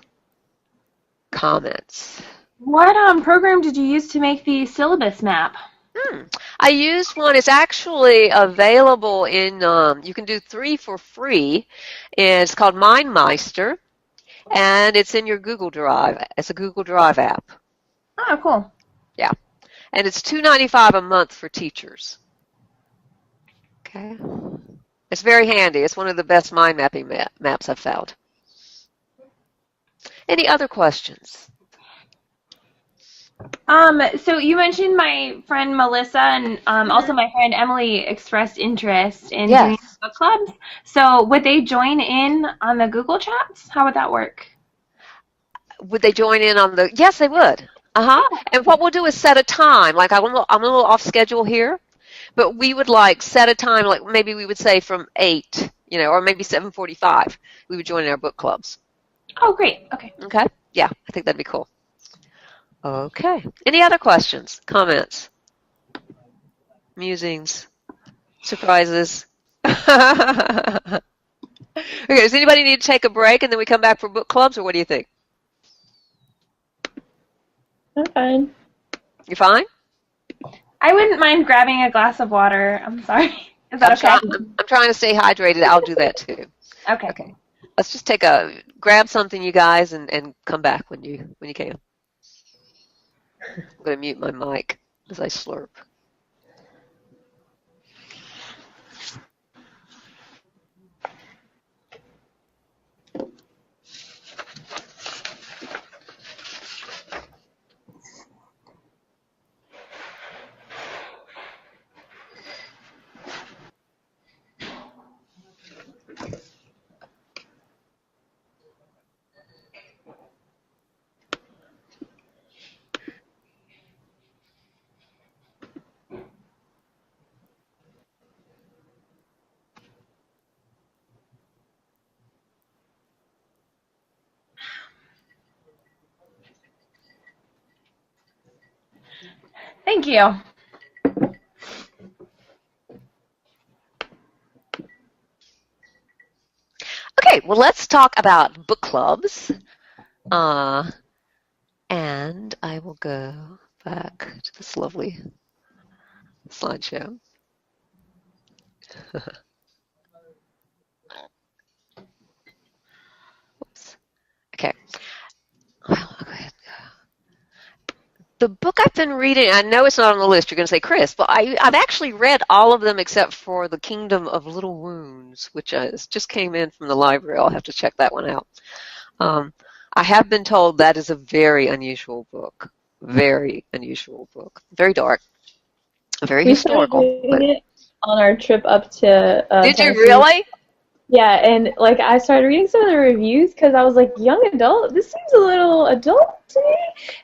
Comments? What program did you use to make the syllabus map? I used one. It's actually available in, you can do 3 for free. It's called MindMeister, and it's in your Google Drive. It's a Google Drive app. Oh, cool. Yeah. And it's $2.95 a month for teachers. Okay. It's very handy. It's one of the best mind mapping maps I've found. Any other questions? So you mentioned my friend Melissa and also my friend Emily expressed interest in doing book clubs. So would they join in on the Google Chats? How would that work? Would they join in on the? Yes, they would. And what we'll do is set a time. Like I'm a little off schedule here, but we would like set a time. Like maybe we would say from 8, or maybe 7:45. We would join in our book clubs. Oh, great. Okay. Okay. Yeah, I think that'd be cool. Okay. Any other questions, comments, musings, surprises? Okay. Does anybody need to take a break and then we come back for book clubs, or what do you think? I'm fine. You fine? I wouldn't mind grabbing a glass of water. I'm sorry. Is that okay? I'm trying to stay hydrated. I'll do that too. Okay. Okay. Let's just grab something, you guys, and come back when you can. I'm going to mute my mic as I slurp. Thank you. Okay, well, let's talk about book clubs. And I will go back to this lovely slideshow. Whoops. Okay. Well, I'll go ahead and go. The book I've been reading, I know it's not on the list, you're going to say, Chris, but I've actually read all of them except for The Kingdom of Little Wounds, which just came in from the library. I'll have to check that one out. I have been told that is a very unusual book. Very unusual book. Very dark. Very historical. We started reading it on our trip up to Did Tennessee. you really? Yeah, and like I started reading some of the reviews because I was like, young adult, this seems a little adult to me.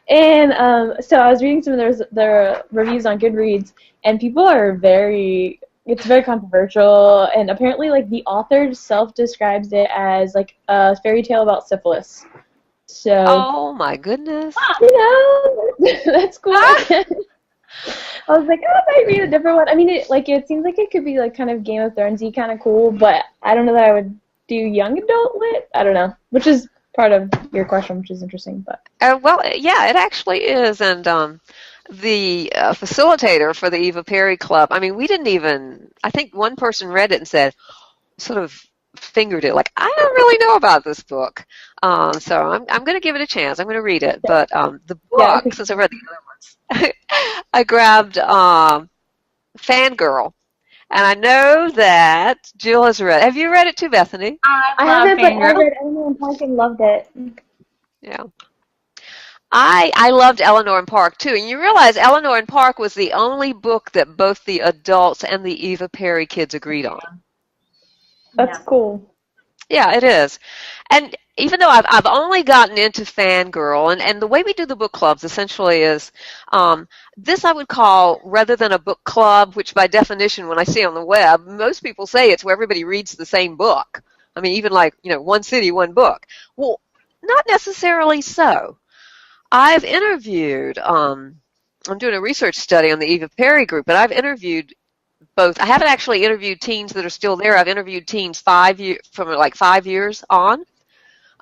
And so I was reading some of the reviews on Goodreads, and people are it's very controversial. And apparently, like the author self describes it as like a fairy tale about syphilis. So, Oh my goodness. that's cool. I was like, oh, I might read a different one. I mean, it seems like it could be like kind of Game of Thronesy, kind of cool, but I don't know that I would do young adult lit. I don't know, which is part of your question, which is interesting. But Well, yeah, it actually is. And the facilitator for the Eva Perry Club, I mean, we didn't even, I think one person read it and said, sort of fingered it, like, I don't really know about this book. So I'm going to give it a chance. I'm going to read it. But the yeah, book, since I read the other ones, I grabbed Fangirl. And I know that Jill has read. Have you read it too, Bethany? I haven't, but I read Eleanor and Park and loved it. Yeah. I loved Eleanor and Park too, and you realize Eleanor and Park was the only book that both the adults and the Eva Perry kids agreed on. That's cool. Yeah, it is. And even though I've only gotten into Fangirl, and the way we do the book clubs essentially is this I would call, rather than a book club, which by definition when I see on the web, most people say it's where everybody reads the same book. I mean, even like, one city, one book. Well, not necessarily so. I've interviewed, I'm doing a research study on the Eva Perry group, and I've interviewed both. I haven't actually interviewed teens that are still there. I've interviewed teens from like 5 years on,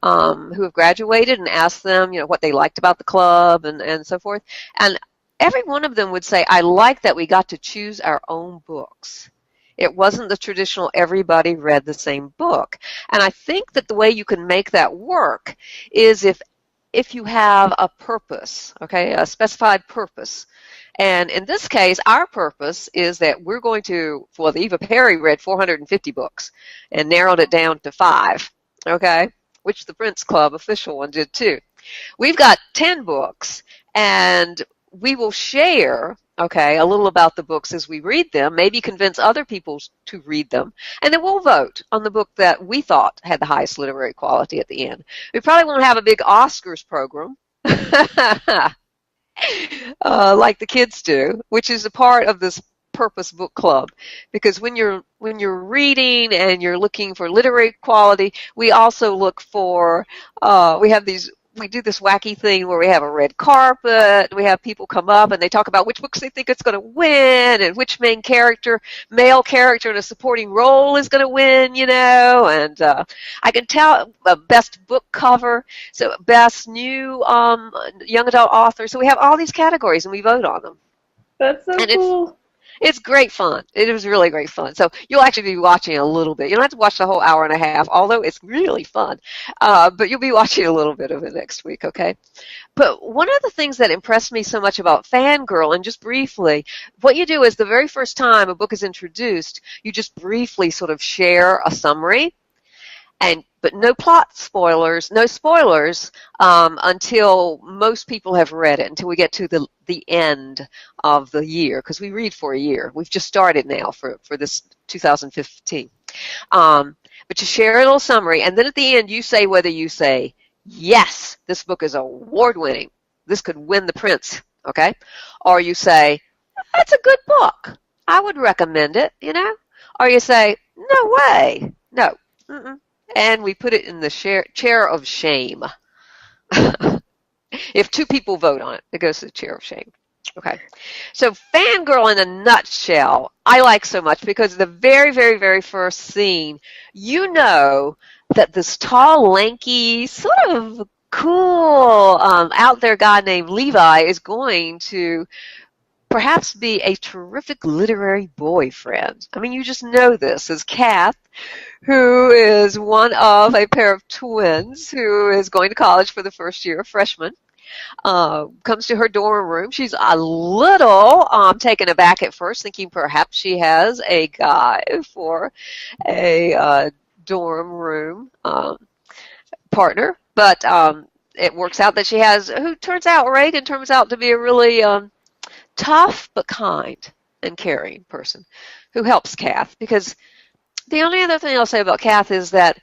who have graduated, and asked them, what they liked about the club and so forth. And every one of them would say, I like that we got to choose our own books. It wasn't the traditional everybody read the same book. And I think that the way you can make that work is if you have a purpose, okay, a specified purpose. And in this case, our purpose is that we're going to, the Eva Perry read 450 books and narrowed it down to 5, okay, which the Prince Club official one did too. We've got 10 books, and we will share, okay, a little about the books as we read them, maybe convince other people to read them, and then we'll vote on the book that we thought had the highest literary quality at the end. We probably won't have a big Oscars program like the kids do, which is a part of this purpose book club, because when you're reading and you're looking for literary quality, we also look for we do this wacky thing where we have a red carpet, we have people come up and they talk about which books they think it's going to win and which male character in a supporting role is going to win, and I can tell best book cover, so best new young adult author. So we have all these categories and we vote on them. That's so cool. It's great fun. It was really great fun. So you'll actually be watching a little bit. You don't have to watch the whole hour and a half, although it's really fun. But you'll be watching a little bit of it next week, okay? But one of the things that impressed me so much about Fangirl, and just briefly, what you do is the very first time a book is introduced, you just briefly sort of share a summary. But no plot spoilers, no spoilers until most people have read it, until we get to the end of the year, because we read for a year. We've just started now for this 2015. But you share a little summary, and then at the end you say whether you say, yes, this book is award-winning. This could win the Prince, okay? Or you say, that's a good book. I would recommend it, Or you say, no way. No. Mm-mm. And we put it in the chair of shame. If 2 people vote on it, it goes to the chair of shame. Okay. So Fangirl in a nutshell, I like so much because the very, very, very first scene, that this tall, lanky, sort of cool, out there guy named Levi is going to perhaps be a terrific literary boyfriend. I mean, you just know this as Kath, who is one of a pair of twins who is going to college for the first year, a freshman, comes to her dorm room. She's a little taken aback at first, thinking perhaps she has a guy for a dorm room partner. But it works out that she has, who turns out, Reagan turns out to be a really tough but kind and caring person who helps Kath, because The only other thing I'll say about Kath is that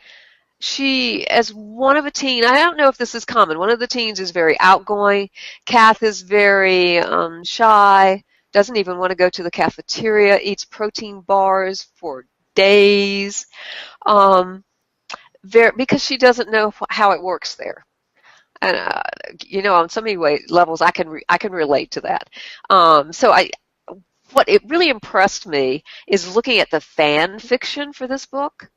she, as one of a teen, I don't know if this is common. One of the teens is very outgoing. Kath is very shy, doesn't even want to go to the cafeteria, eats protein bars for days, because she doesn't know how it works there. And on so many levels, I can relate to that. So what it really impressed me is looking at the fan fiction for this book.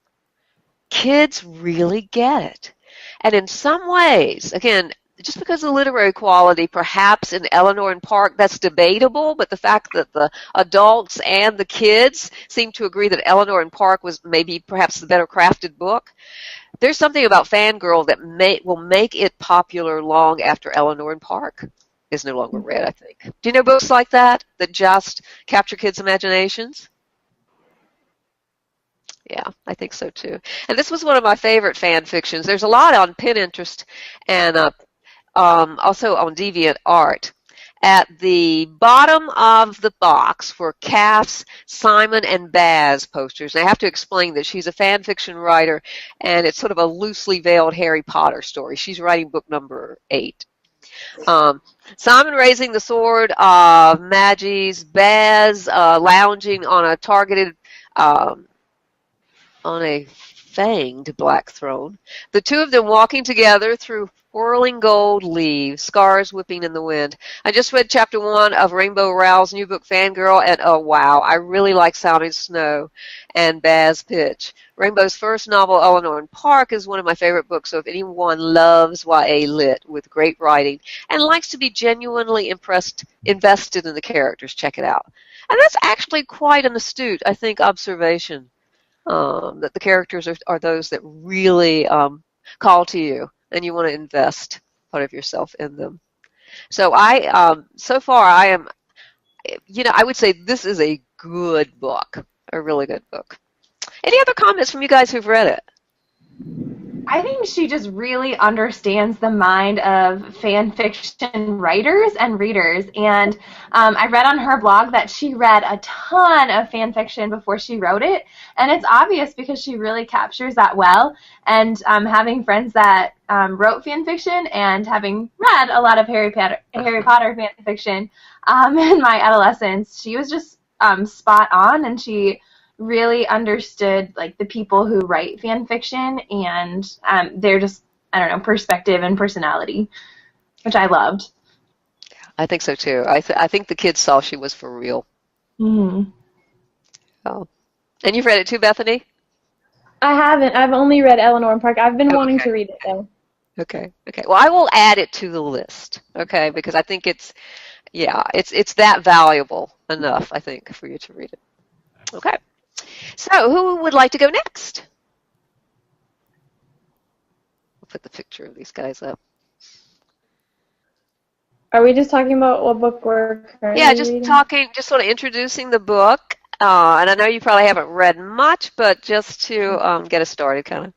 Kids really get it. And in some ways, again, just because of the literary quality, perhaps in Eleanor and Park, that's debatable, but the fact that the adults and the kids seem to agree that Eleanor and Park was maybe perhaps the better crafted book, there's something about Fangirl that will make it popular long after Eleanor and Park is no longer read, I think. Do you know books like that just capture kids' imaginations? Yeah, I think so too. And this was one of my favorite fan fictions. There's a lot on Pinterest and also on DeviantArt. At the bottom of the box were Kath's, Simon, and Baz posters. And I have to explain that she's a fan fiction writer, and it's sort of a loosely veiled Harry Potter story. She's writing book number 8. Simon raising the sword of Magis, Baz lounging on a targeted on a fanged black throne, the two of them walking together through whirling gold leaves, scars whipping in the wind. I just read chapter 1 of Rainbow Rowell's new book, Fangirl, and oh wow, I really like Sounding Snow and Baz Pitch. Rainbow's first novel, Eleanor and Park, is one of my favorite books, so if anyone loves YA lit with great writing and likes to be genuinely invested in the characters, check it out. And that's actually quite an astute, I think, observation. That the characters are those that really call to you, and you want to invest part of yourself in them. So so far I am, I would say this is a good book, a really good book. Any other comments from you guys who've read it? I think she just really understands the mind of fan fiction writers and readers. And I read on her blog that she read a ton of fan fiction before she wrote it. And it's obvious because she really captures that well. And having friends that wrote fan fiction and having read a lot of Harry Potter fan fiction in my adolescence, she was just spot on, and she really understood like the people who write fan fiction and their just, I don't know, perspective and personality, which I loved. I think so too. I think the kids saw she was for real. Mm-hmm. Oh, and you've read it too, Bethany? I haven't. I've only read Eleanor and Park. I've been wanting to read it though. Okay. Well, I will add it to the list. Okay, because I think it's that valuable enough, I think, for you to read it. Okay. So, who would like to go next? I'll put the picture of these guys up. Are we just talking about what book we're currently reading? Just sort of introducing the book. And I know you probably haven't read much, but just to get us started, kind of.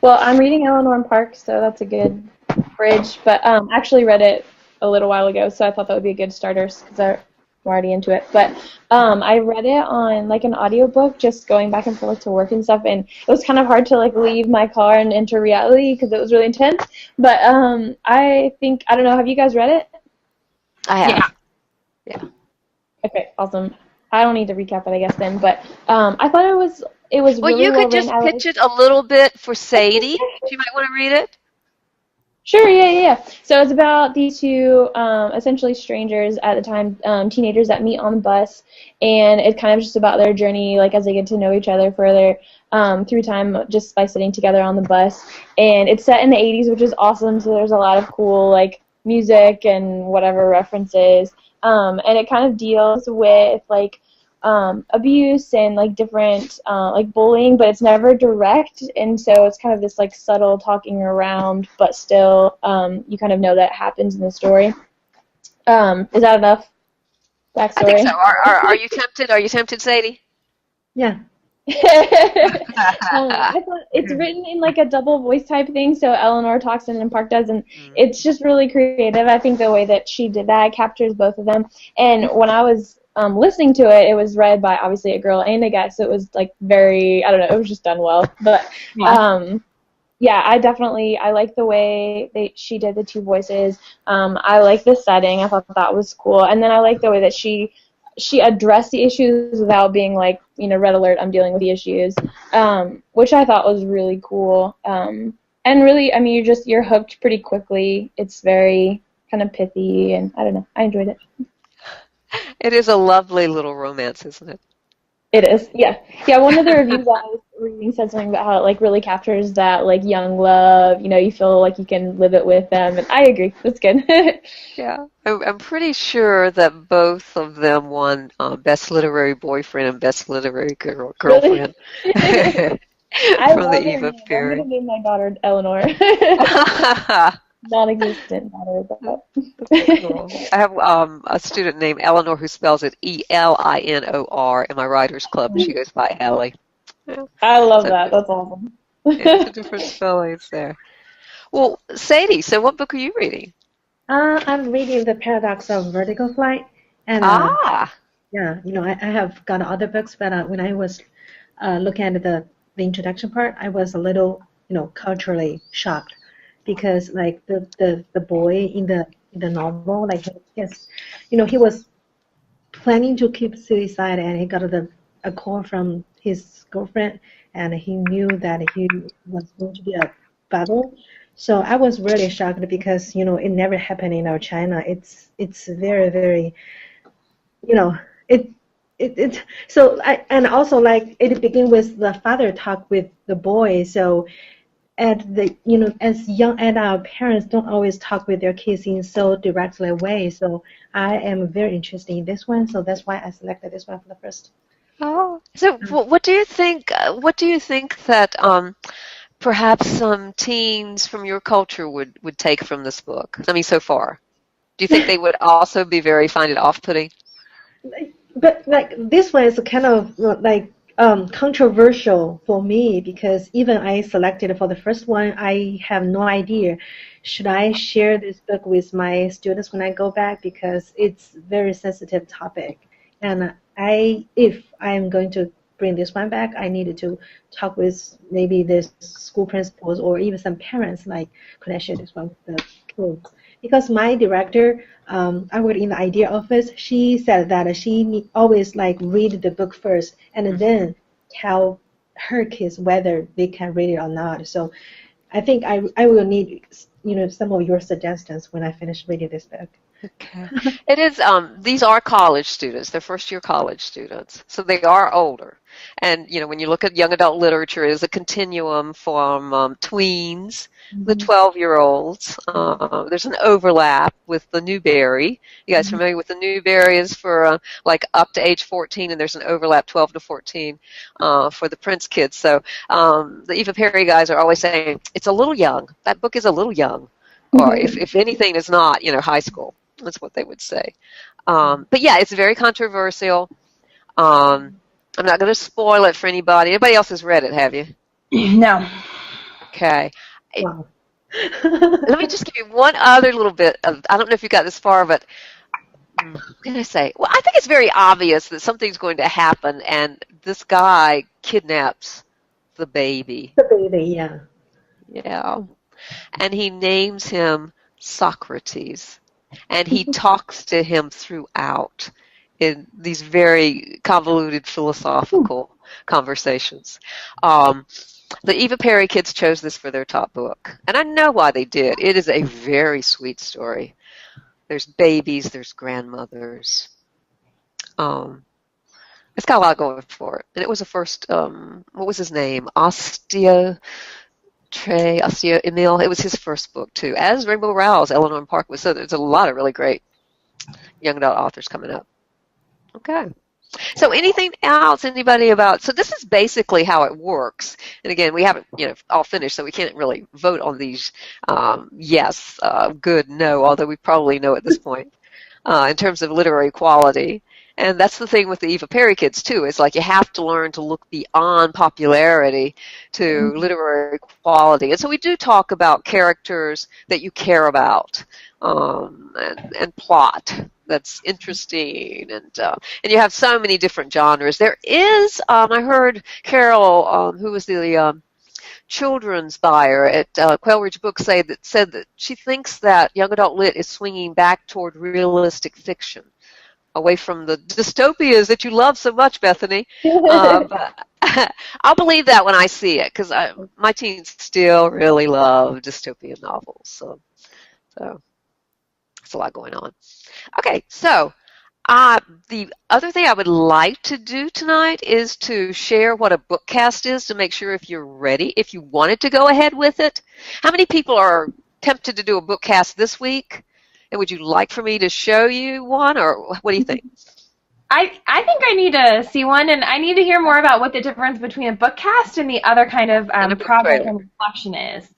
Well, I'm reading Eleanor and Park, so that's a good bridge. But I actually read it a little while ago, so I thought that would be a good starter because I'm already into it. But I read it on like an audiobook, just going back and forth to work and stuff, and it was kind of hard to like leave my car and enter reality because it was really intense. But I don't know, have you guys read it? I have. Yeah. Okay, awesome. I don't need to recap it, I guess, then. But I thought it was well, really you well could just written. pitch it a little bit for Sadie. She might want to read it. Sure, yeah. So it's about these two essentially strangers at the time, teenagers that meet on the bus, and it's kind of just about their journey, like as they get to know each other further through time, just by sitting together on the bus. And it's set in the 80s, which is awesome. So there's a lot of cool like music and whatever references, and it kind of deals with like abuse and like different like bullying, but it's never direct, and so it's kind of this like subtle talking around, but still you kind of know that it happens in the story. Is that enough backstory? I think so. Are you tempted? Are you tempted, Sadie? Yeah. I thought it's written in like a double voice type thing, so Eleanor talks and then Park does, and it's just really creative. I think the way that she did that captures both of them. And when I was listening to it, it was read by obviously a girl and a guy, so it was like very, I don't know, it was just done well. But yeah, I like the way she did the two voices. I like the setting. I thought that was cool, and then I like the way that she addressed the issues without being like, red alert, I'm dealing with the issues, which I thought was really cool. And really, I mean, you're hooked pretty quickly. It's very kind of pithy, and I don't know, I enjoyed it. It is a lovely little romance, isn't it? It is, yeah. Yeah, one of the reviews I was reading said something about how it like really captures that like young love, you feel like you can live it with them, and I agree. That's good. Yeah. I'm pretty sure that both of them won Best Literary Boyfriend and Best Literary Girlfriend I from love the her Eva name. I'm Perry. gonna name my daughter Eleanor. Non-existent daughter, but Cool. I have a student named Eleanor who spells it Elinor in my writers club, and she goes by Ellie. Yeah. I love So, that. That's awesome. yeah, two different spellings there. Well, Sadie, so what book are you reading? I'm reading The Paradox of Vertical Flight, and Ah, yeah, I have got other books, but when I was looking at the introduction part, I was a little, culturally shocked because like the boy in the novel, like yes, he was planning to keep suicide, and he got a call from his girlfriend, and he knew that he was going to be a battle. So I was really shocked because it never happened in our China. It's very very you know it it so I and also like it begin with the father talk with the boy. So at the as young and our parents don't always talk with their kids in so directly way. So I am very interested in this one. So that's why I selected this one for the first. oh. So, what do you think? What do you think that perhaps some teens from your culture would take from this book? I mean, so far, do you think they would also be find it off-putting? But like this one is kind of like controversial for me because even I selected for the first one, I have no idea should I share this book with my students when I go back because it's very sensitive topic, and if I'm going to bring this one back, I needed to talk with maybe the school principals or even some parents like could I share this one with the kids because my director, I work in the idea office. She said that she always like read the book first and then tell her kids whether they can read it or not. So I think I will need some of your suggestions when I finish reading this book. Okay. It is, these are college students. They're first-year college students, so they are older. And, when you look at young adult literature, it is a continuum from tweens, the 12-year-olds. There's an overlap with the Newbery. You guys familiar with the Newbery is for like up to age 14, and there's an overlap 12 to 14 for the Prince kids. So the Eva Perry guys are always saying, it's a little young. That book is a little young. Or if anything is not, high school. That's what they would say. But yeah, it's very controversial. I'm not going to spoil it for anybody. Anybody else has read it, have you? No. Okay. Wow. Let me just give you one other little bit of, I don't know if you got this far, but what can I say? Well, I think it's very obvious that something's going to happen, and this guy kidnaps the baby. The baby, yeah. Yeah. And he names him Socrates. And he talks to him throughout in these very convoluted philosophical conversations. The Eva Perry kids chose this for their top book, and I know why they did. It is a very sweet story. There's babies, there's grandmothers. It's got a lot going for it. And it was the first, what was his name? Ostia Emile. It was his first book, too, as Rainbow Rowell's Eleanor and Park was. So there's a lot of really great young adult authors coming up. Okay. So anything else, anybody about, so this is basically how it works. And again, we haven't, all finished, so we can't really vote on these yes, good, no, although we probably know at this point in terms of literary quality. And that's the thing with the Eva Perry kids too. It's like you have to learn to look beyond popularity to literary quality. And so we do talk about characters that you care about, and plot that's interesting, and you have so many different genres. There is, I heard Carol, who was the children's buyer at Quail Ridge Books, said that she thinks that young adult lit is swinging back toward realistic fiction, away from the dystopias that you love so much, Bethany. But I'll believe that when I see it, because my teens still really love dystopian novels. So there's a lot going on. Okay, so the other thing I would like to do tonight is to share what a bookcast is, to make sure if you're ready, if you wanted to go ahead with it. How many people are tempted to do a bookcast this week? And would you like for me to show you one, or what do you think? I think I need to see one, and I need to hear more about what the difference between a bookcast and the other kind of project and reflection is.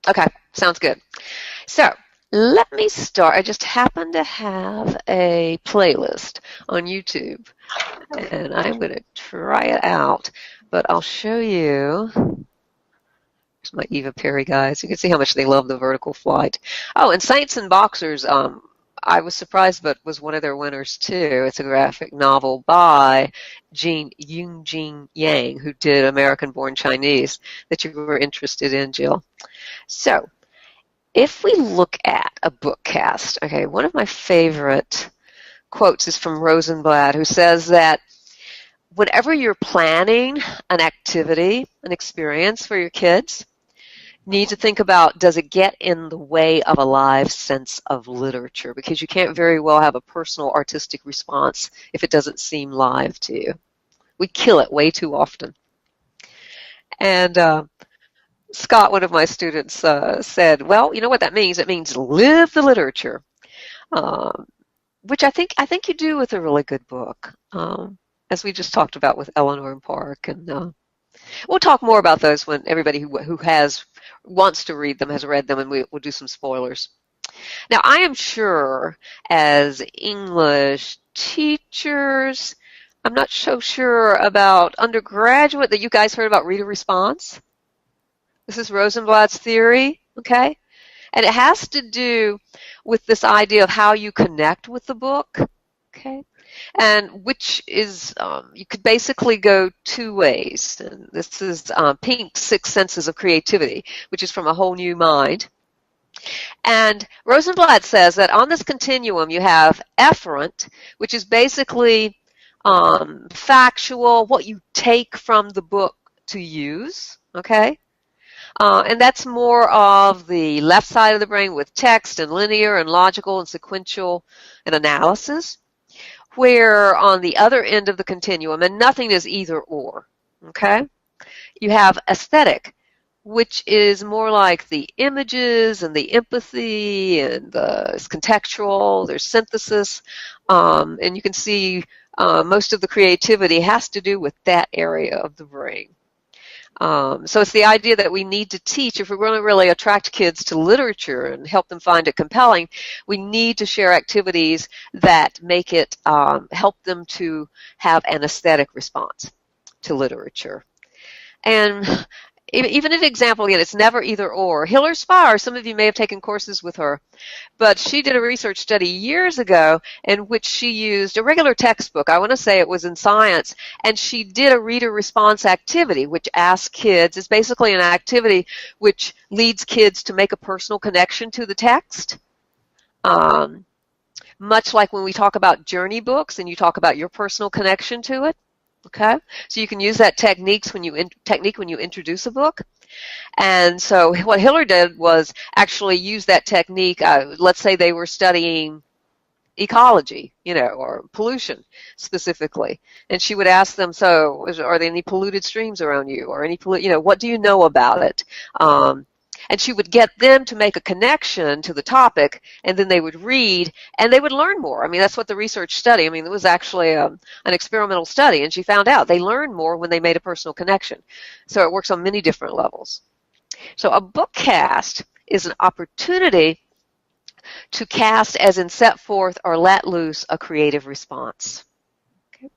Okay, sounds good. So let me start. I just happen to have a playlist on YouTube, and I'm going to try it out, but I'll show you. Here's my Eva Perry guys. You can see how much they love the vertical flight. Oh, and Saints and Boxers, I was surprised, but was one of their winners too. It's a graphic novel by Yunjin Yang, who did American Born Chinese, that you were interested in, Jill. So if we look at a bookcast, okay, one of my favorite quotes is from Rosenblatt, who says that whenever you're planning an activity, an experience for your kids, you need to think about, does it get in the way of a live sense of literature? Because you can't very well have a personal artistic response if it doesn't seem live to you. We kill it way too often. And Scott, one of my students, said, well, you know what that means? It means live the literature, which I think you do with a really good book, as we just talked about with Eleanor and Park. And we'll talk more about those when everybody who wants to read them has read them, and we'll do some spoilers. Now, I am sure as English teachers, I'm not so sure about undergraduate, that you guys heard about reader response. This is Rosenblatt's theory, okay? And it has to do with this idea of how you connect with the book, okay? And which is, you could basically go two ways. And this is Pink's 6 Senses of Creativity, which is from A Whole New Mind. And Rosenblatt says that on this continuum you have efferent, which is basically factual, what you take from the book to use, okay? And that's more of the left side of the brain, with text and linear and logical and sequential and analysis, where on the other end of the continuum, and nothing is either or, okay, you have aesthetic, which is more like the images and the empathy and it's contextual, there's synthesis, and you can see most of the creativity has to do with that area of the brain. So it's the idea that we need to teach, if we're going to really attract kids to literature and help them find it compelling, we need to share activities that make it, help them to have an aesthetic response to literature. And even an example, again, it's never either or. Hiller Spire, some of you may have taken courses with her, but she did a research study years ago in which she used a regular textbook. I want to say it was in science, and she did a reader response activity, which asks kids, it's basically an activity which leads kids to make a personal connection to the text. Much like when we talk about journey books and you talk about your personal connection to it. Okay, so you can use that technique when you introduce a book. And so what Hiller did was actually use that technique. Let's say they were studying ecology, or pollution specifically, and she would ask them, so are there any polluted streams around you, or any what do you know about it? And she would get them to make a connection to the topic, and then they would read, and they would learn more. I mean, that's what the research study, it was actually an experimental study, and she found out they learned more when they made a personal connection. So it works on many different levels. So a bookcast is an opportunity to cast as in set forth or let loose a creative response. Okay.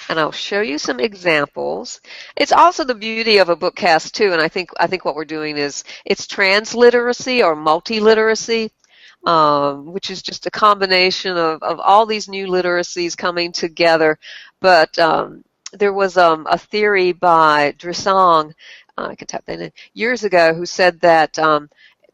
And I'll show you some examples. It's also the beauty of a book cast too, and I think what we're doing is it's transliteracy or multiliteracy, which is just a combination of all these new literacies coming together. But there was a theory by Drisong, I can type that in, years ago, who said that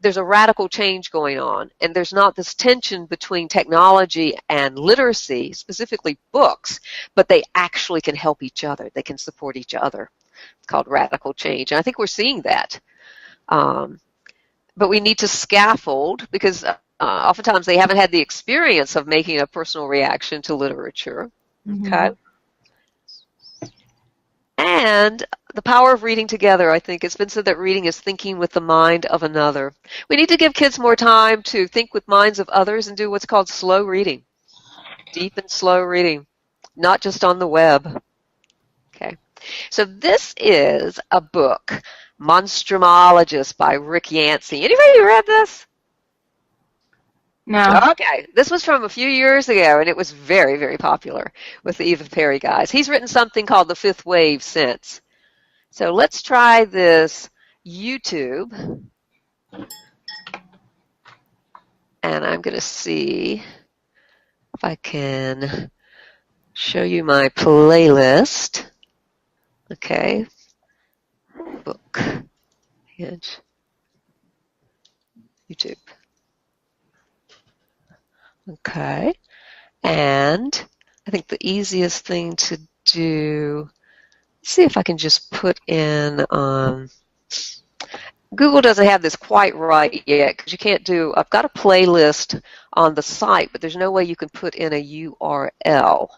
there's a radical change going on, and there's not this tension between technology and literacy, specifically books, but they actually can help each other. They can support each other. It's called radical change, and I think we're seeing that. But we need to scaffold because oftentimes they haven't had the experience of making a personal reaction to literature. Okay. And the power of reading together, I think. It's been said that reading is thinking with the mind of another. We need to give kids more time to think with minds of others and do what's called slow reading, deep and slow reading, not just on the web. Okay. So this is a book, Monstrumologist by Rick Yancey. Anybody read this? No. Okay, this was from a few years ago, and it was very, very popular with the Eva Perry guys. He's written something called The Fifth Wave since. So let's try this YouTube, and I'm going to see if I can show you my playlist. Okay, book, and YouTube. Okay, and I think the easiest thing to do, let's see if I can just put in, Google doesn't have this quite right yet because you can't do, I've got a playlist on the site, but there's no way you can put in a URL.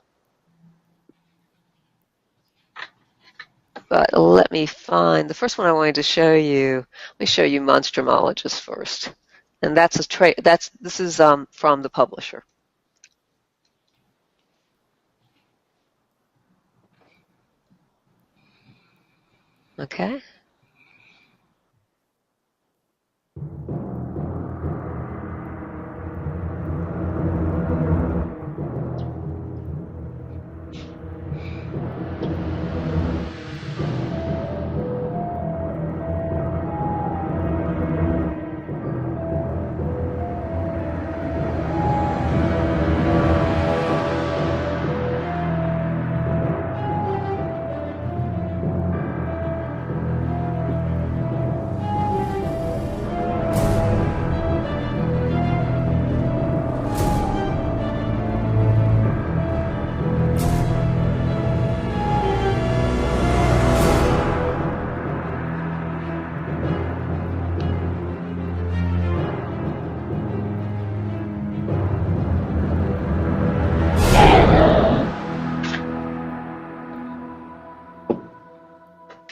But let me find, the first one I wanted to show you, let me show you Monstrumologist first. And that's this is from the publisher. Okay.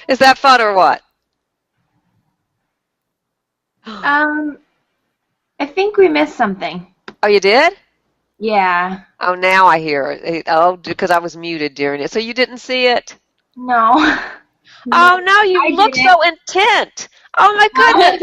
Is that fun or what? I think we missed something. Oh, you did? Yeah. Oh, now I hear it. Oh, because I was muted during it. So you didn't see it? No. Oh, no, you I look didn't. so intent. Oh, my goodness.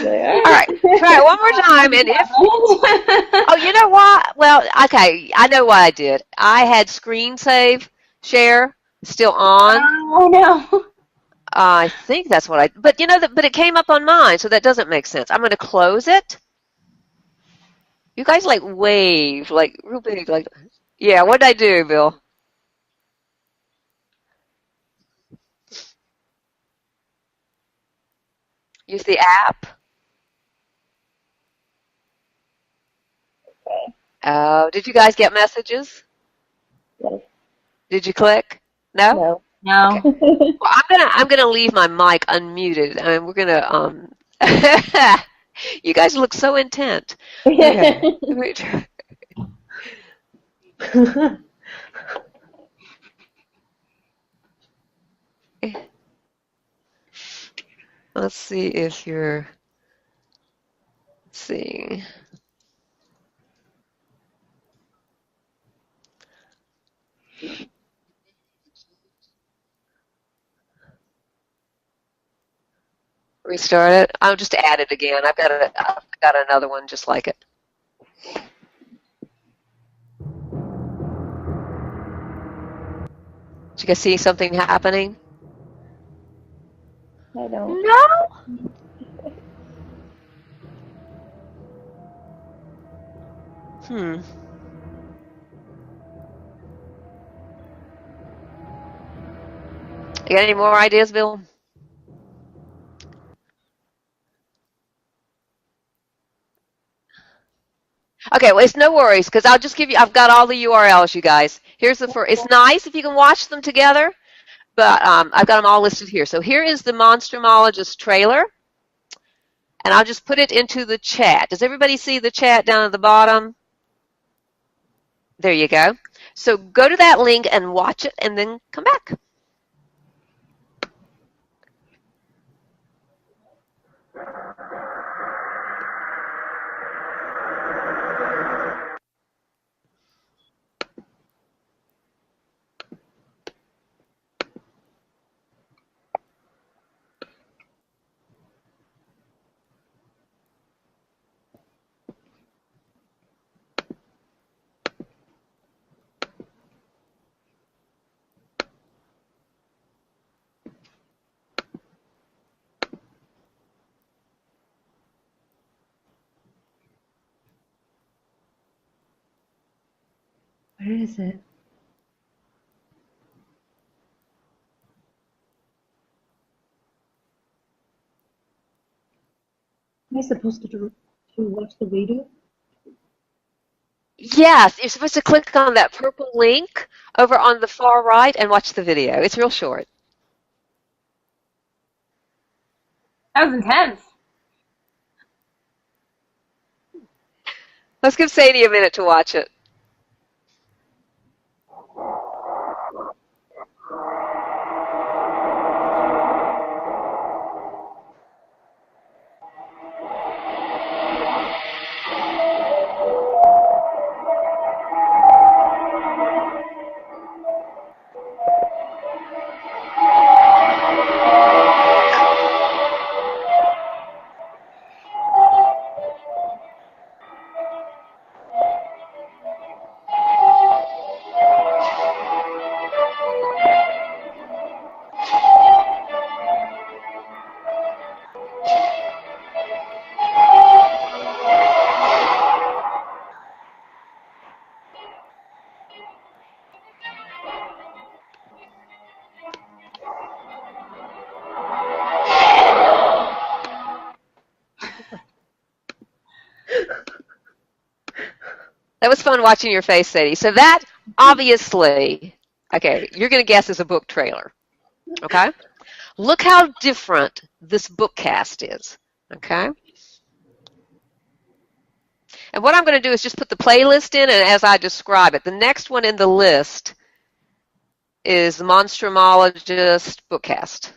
All right, try it one more time. And if, oh, you know what? Well, okay, I know what I did. I had screen save share still on. Oh, no. I think that's what but you know, but it came up on mine, so that doesn't make sense. I'm going to close it. You guys like wave, like real big, like, yeah, what did I do, Bill? Use the app? Oh, did you guys get messages? Yes. Did you click? No? No. No. Okay. Well, I'm gonna leave my mic unmuted, and we're gonna you guys look so intent. Okay. Let me try. Let's see if you're seeing. Restart it. I'll just add it again. I've got another one just like it. Did you guys see something happening? I don't. No. You got any more ideas, Bill? Okay, well, it's no worries because I'll just give you, I've got all the URLs, you guys. Here's the first. It's nice if you can watch them together, but I've got them all listed here. So here is the Monstrumologist trailer, and I'll just put it into the chat. Does everybody see the chat down at the bottom? There you go. So go to that link and watch it and then come back. Where is it? Am I supposed to watch the video? Yes, you're supposed to click on that purple link over on the far right and watch the video. It's real short. That was intense. Let's give Sadie a minute to watch it. That was fun watching your face, Sadie. So that obviously, okay, you're going to guess is a book trailer. Okay? Look how different this book cast is. Okay? And what I'm going to do is just put the playlist in and as I describe it. The next one in the list is the Monstrumologist bookcast.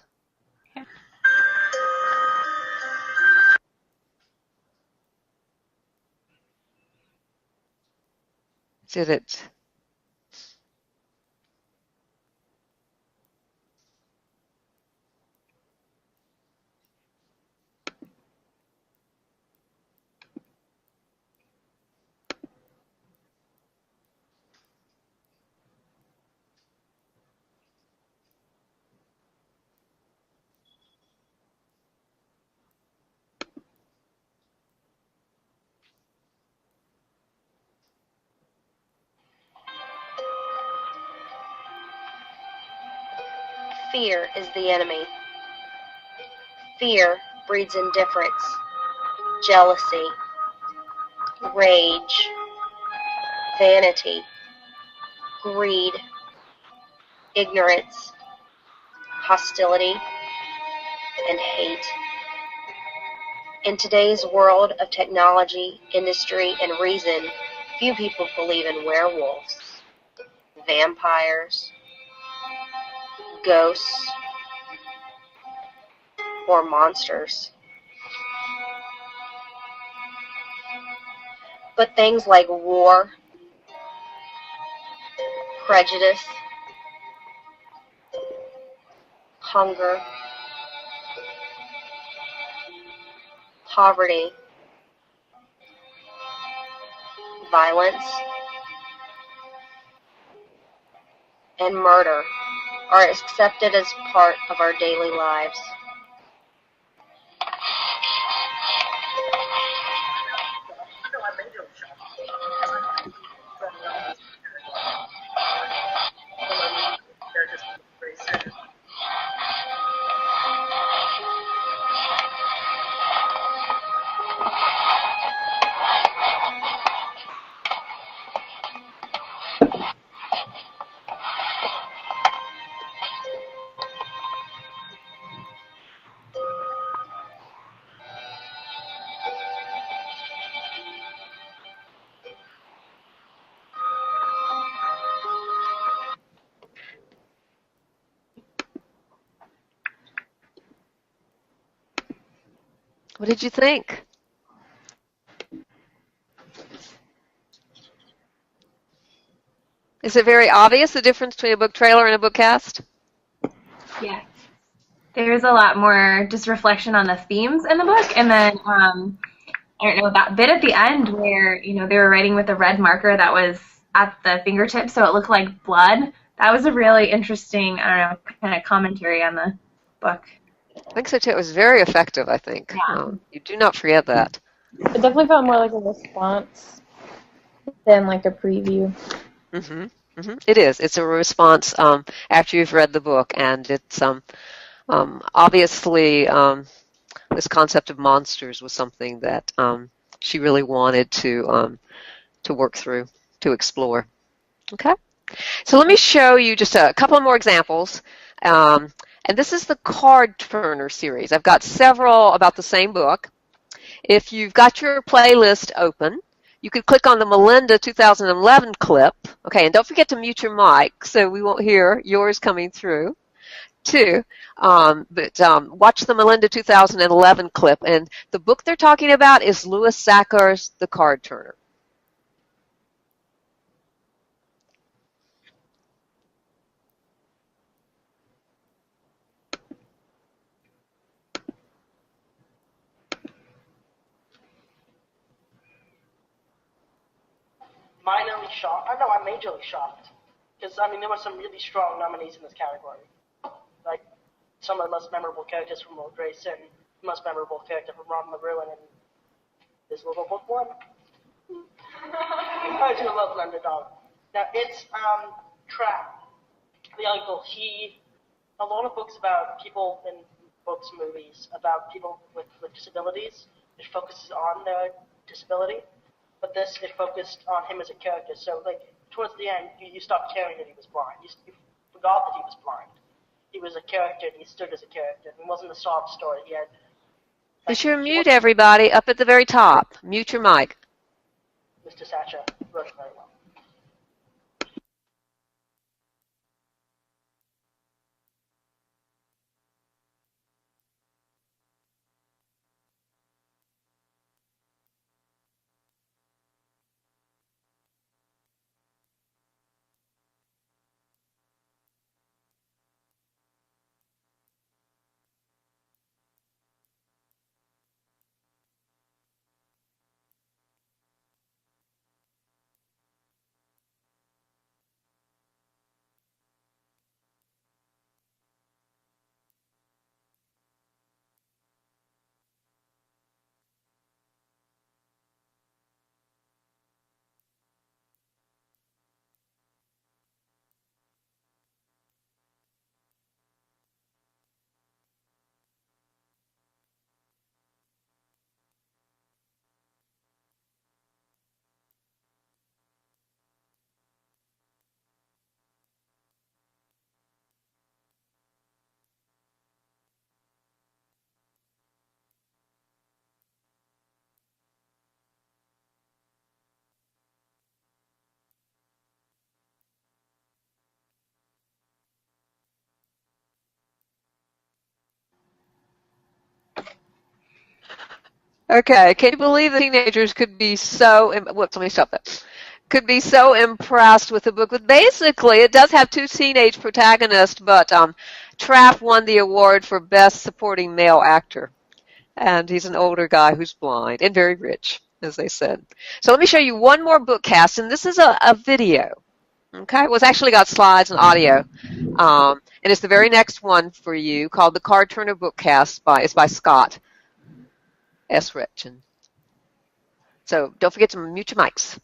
Did it? Fear is the enemy. Fear breeds indifference, jealousy, rage, vanity, greed, ignorance, hostility, and hate. In today's world of technology, industry, and reason, few people believe in werewolves, vampires, ghosts, or monsters. But things like war, prejudice, hunger, poverty, violence, and murder are accepted as part of our daily lives. What did you think? Is it very obvious the difference between a book trailer and a book cast? Yeah. There's a lot more just reflection on the themes in the book, and then I don't know, that bit at the end where, they were writing with a red marker that was at the fingertip so it looked like blood. That was a really interesting, I don't know, kind of commentary on the book. I think so too. It was very effective, I think. Yeah. You do not forget that. It definitely felt more like a response than like a preview. It is. It's a response after you've read the book, and it's obviously this concept of monsters was something that she really wanted to work through, to explore. Okay, so let me show you just a couple more examples. And this is the Card Turner series. I've got several about the same book. If you've got your playlist open, you could click on the Melinda 2011 clip. Okay, and don't forget to mute your mic so we won't hear yours coming through, too. But watch the Melinda 2011 clip. And the book they're talking about is Louis Sachar's The Card Turner. Minorly shocked. I know I'm majorly shocked. Because, there were some really strong nominees in this category. Like, some of the most memorable characters from Will Grayson, the most memorable character from Ron LaRue, and this little book one. I do love Underdog. Now, it's, Trap. The uncle, a lot of books about people in books, movies, about people with disabilities, it focuses on their disability. But this, it focused on him as a character. So, towards the end, you stopped caring that he was blind. You forgot that he was blind. He was a character, and he stood as a character. It wasn't a sob story. He had... Be sure to mute everybody up at the very top. Mute your mic. Mr. Sacha wrote it very well. Okay, can you believe that teenagers could be so, whoops, let me stop that. Could be so impressed with the book. But basically, it does have two teenage protagonists, but Trapp won the award for Best Supporting Male Actor. And he's an older guy who's blind and very rich, as they said. So let me show you one more book cast, and this is a video. Okay, well, it's actually got slides and audio, and it's the very next one for you, called the Card Turner Bookcast. It's by Scott S. Retchen. So don't forget to mute your mics.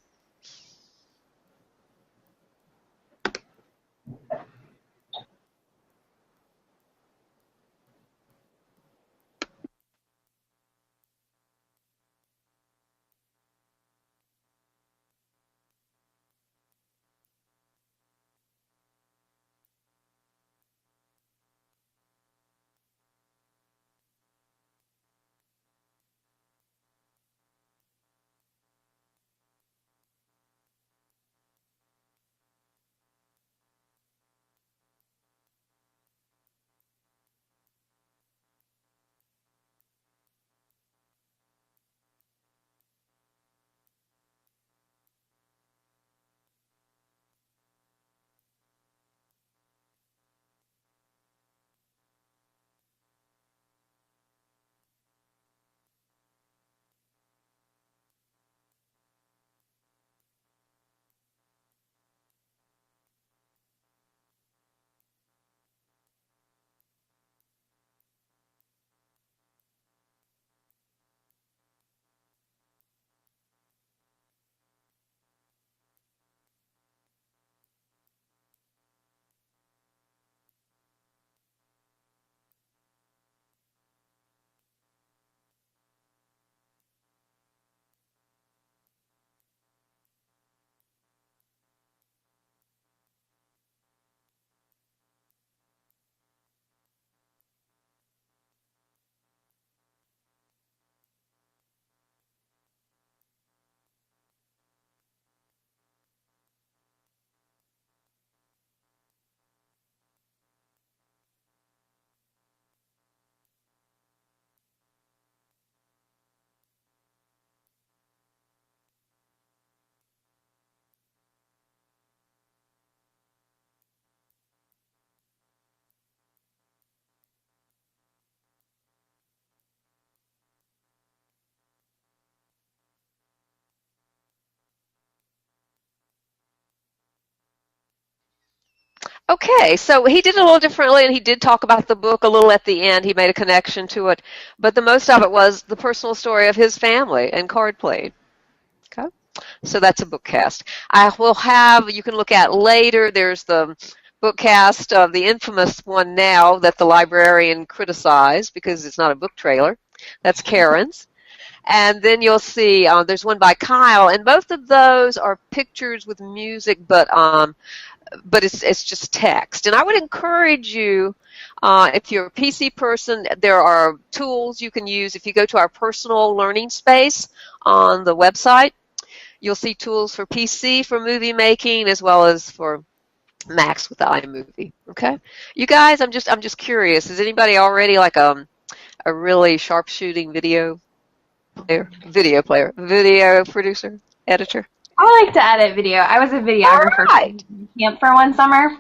Okay, so he did it a little differently, and he did talk about the book a little at the end. He made a connection to it, but the most of it was the personal story of his family and card played. Okay, so that's a book cast. I will have, you can look at later, there's the book cast of the infamous one now that the librarian criticized because it's not a book trailer. That's Karen's. And then you'll see there's one by Kyle, and both of those are pictures with music, but it's just text. And I would encourage you, if you're a PC person, there are tools you can use. If you go to our personal learning space on the website, you'll see tools for PC for movie making as well as for Macs with the iMovie. Okay, you guys, I'm just curious. Is anybody already like a really sharpshooting video producer, editor? I like to edit video. I was a videographer Right. camp for one summer.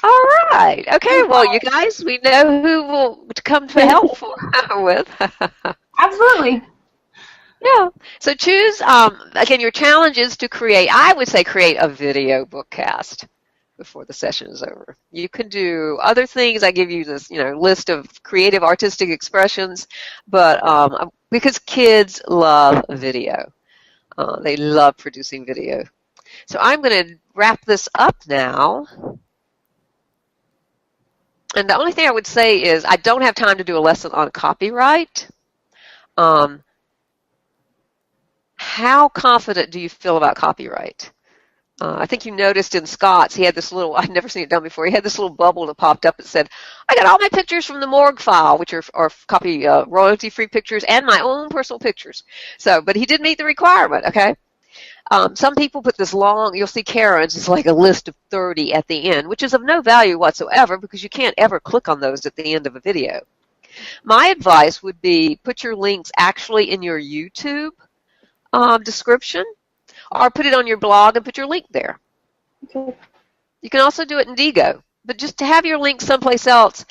All right. Okay. Well, you guys, we know who will come to help with. Absolutely. Yeah. So choose, again, your challenge is to create, I would say create a video bookcast before the session is over. You can do other things. I give you this, list of creative artistic expressions, but because kids love video. They love producing video. So I'm going to wrap this up now. And the only thing I would say is I don't have time to do a lesson on copyright. How confident do you feel about copyright? I think you noticed in Scott's, he had this little, I'd never seen it done before, he had this little bubble that popped up that said, I got all my pictures from the morgue file, which are copy royalty-free pictures, and my own personal pictures. So, but he did meet the requirement, okay? Some people put this long, you'll see Karen's, it's like a list of 30 at the end, which is of no value whatsoever because you can't ever click on those at the end of a video. My advice would be put your links actually in your YouTube description, or put it on your blog and put your link there. Okay. You can also do it in Digo. but just to have your link someplace else,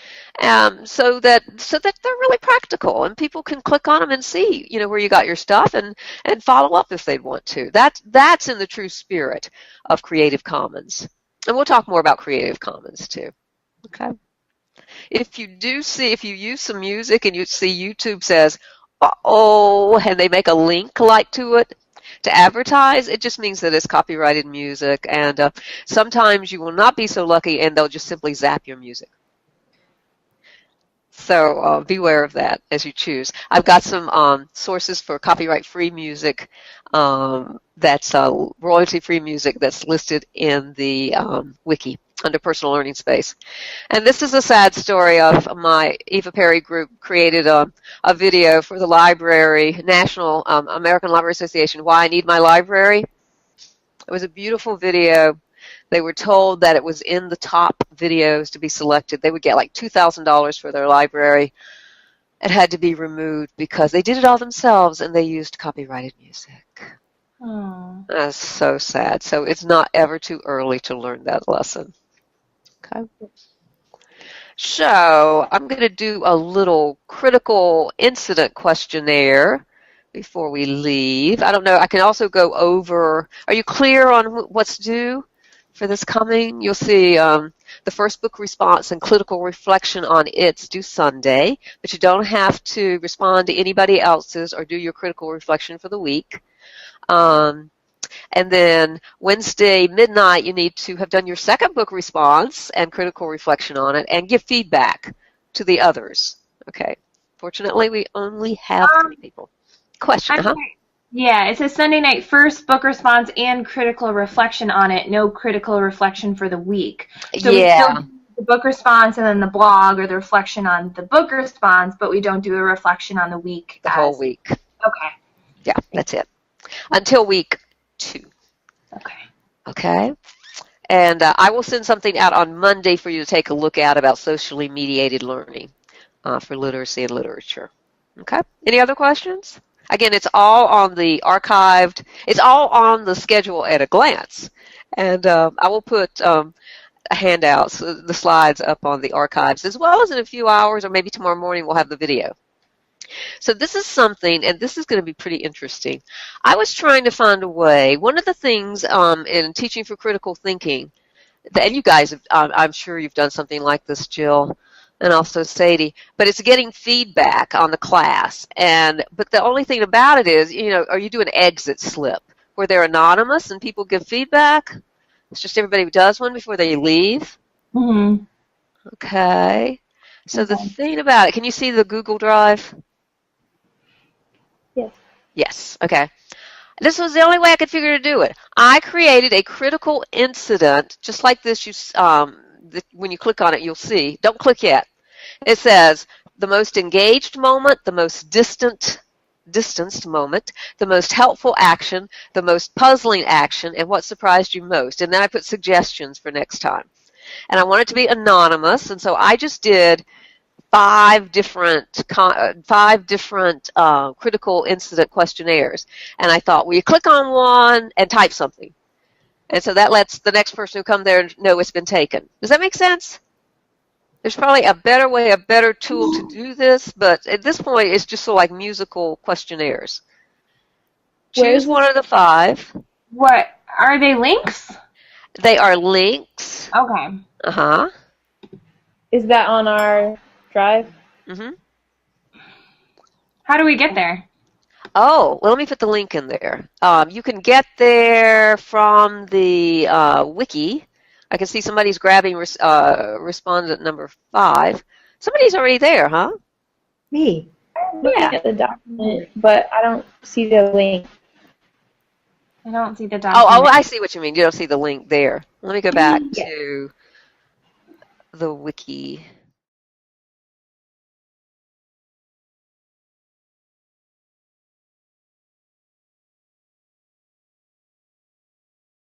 so that they're really practical and people can click on them and see, where you got your stuff and follow up if they'd want to. That's in the true spirit of Creative Commons, and we'll talk more about Creative Commons too. Okay. If you use some music and you see YouTube says, uh-oh, and they make a link like to it to advertise, it just means that it's copyrighted music, and sometimes you will not be so lucky and they'll just simply zap your music. So beware of that as you choose. I've got some sources for copyright-free music, that's royalty-free music that's listed in the wiki under personal learning space. And this is a sad story of my Eva Perry group created a video for the library, National American Library Association, Why I Need My Library. It was a beautiful video. They were told that it was in the top videos to be selected. They would get like $2,000 for their library. It had to be removed because they did it all themselves and they used copyrighted music. Oh. That's so sad. So it's not ever too early to learn that lesson. Okay. So I'm going to do a little critical incident questionnaire before we leave. I don't know. I can also go over. Are you clear on what's due for this coming? You'll see the first book response and critical reflection on it's due Sunday, but you don't have to respond to anybody else's or do your critical reflection for the week. And then Wednesday midnight, you need to have done your second book response and critical reflection on it and give feedback to the others. Okay. Fortunately, we only have 3 people. Question, Yeah, it says Sunday night first book response and critical reflection on it. No critical reflection for the week. So we still do the book response and then the blog or the reflection on the book response, but we don't do a reflection on the week. The whole week. Okay. Yeah, that's it. Until week 2. Okay. Okay. And I will send something out on Monday for you to take a look at about socially mediated learning for literacy and literature. Okay. Any other questions? Again, it's all on the archived. It's all on the schedule at a glance. And I will put handouts, the slides up on the archives, as well as in a few hours or maybe tomorrow morning we'll have the video. So this is something, and this is going to be pretty interesting. I was trying to find a way. One of the things in teaching for critical thinking, and you guys, I'm sure you've done something like this, Jill, and also Sadie, but it's getting feedback on the class. But the only thing about it is, are you doing an exit slip where they're anonymous and people give feedback? It's just everybody does one before they leave? Mm-hmm. Okay. So the thing about it, can you see the Google Drive? Yes. Yes. Okay. This was the only way I could figure to do it. I created a critical incident, just like this. When you click on it, you'll see. Don't click yet. It says the most engaged moment, the most distanced moment, the most helpful action, the most puzzling action, and what surprised you most. And then I put suggestions for next time. And I want it to be anonymous, and so I just did 5 different critical incident questionnaires. And I thought, well, you click on one and type something. And so that lets the next person who come there know it's been taken. Does that make sense? There's probably a better way, a better tool to do this, but at this point, it's just sort of like musical questionnaires. Choose one of the 5. What are they links? They are links. Okay. Uh-huh. Is that on our drive? Mm-hmm. How do we get there? Oh, well, let me put the link in there. You can get there from the wiki. I can see somebody's grabbing respondent number 5. Somebody's already there, huh? Me. I'm looking at the document, but I don't see the link. I don't see the document. Oh, I see what you mean. You don't see the link there. Let me go back to the wiki.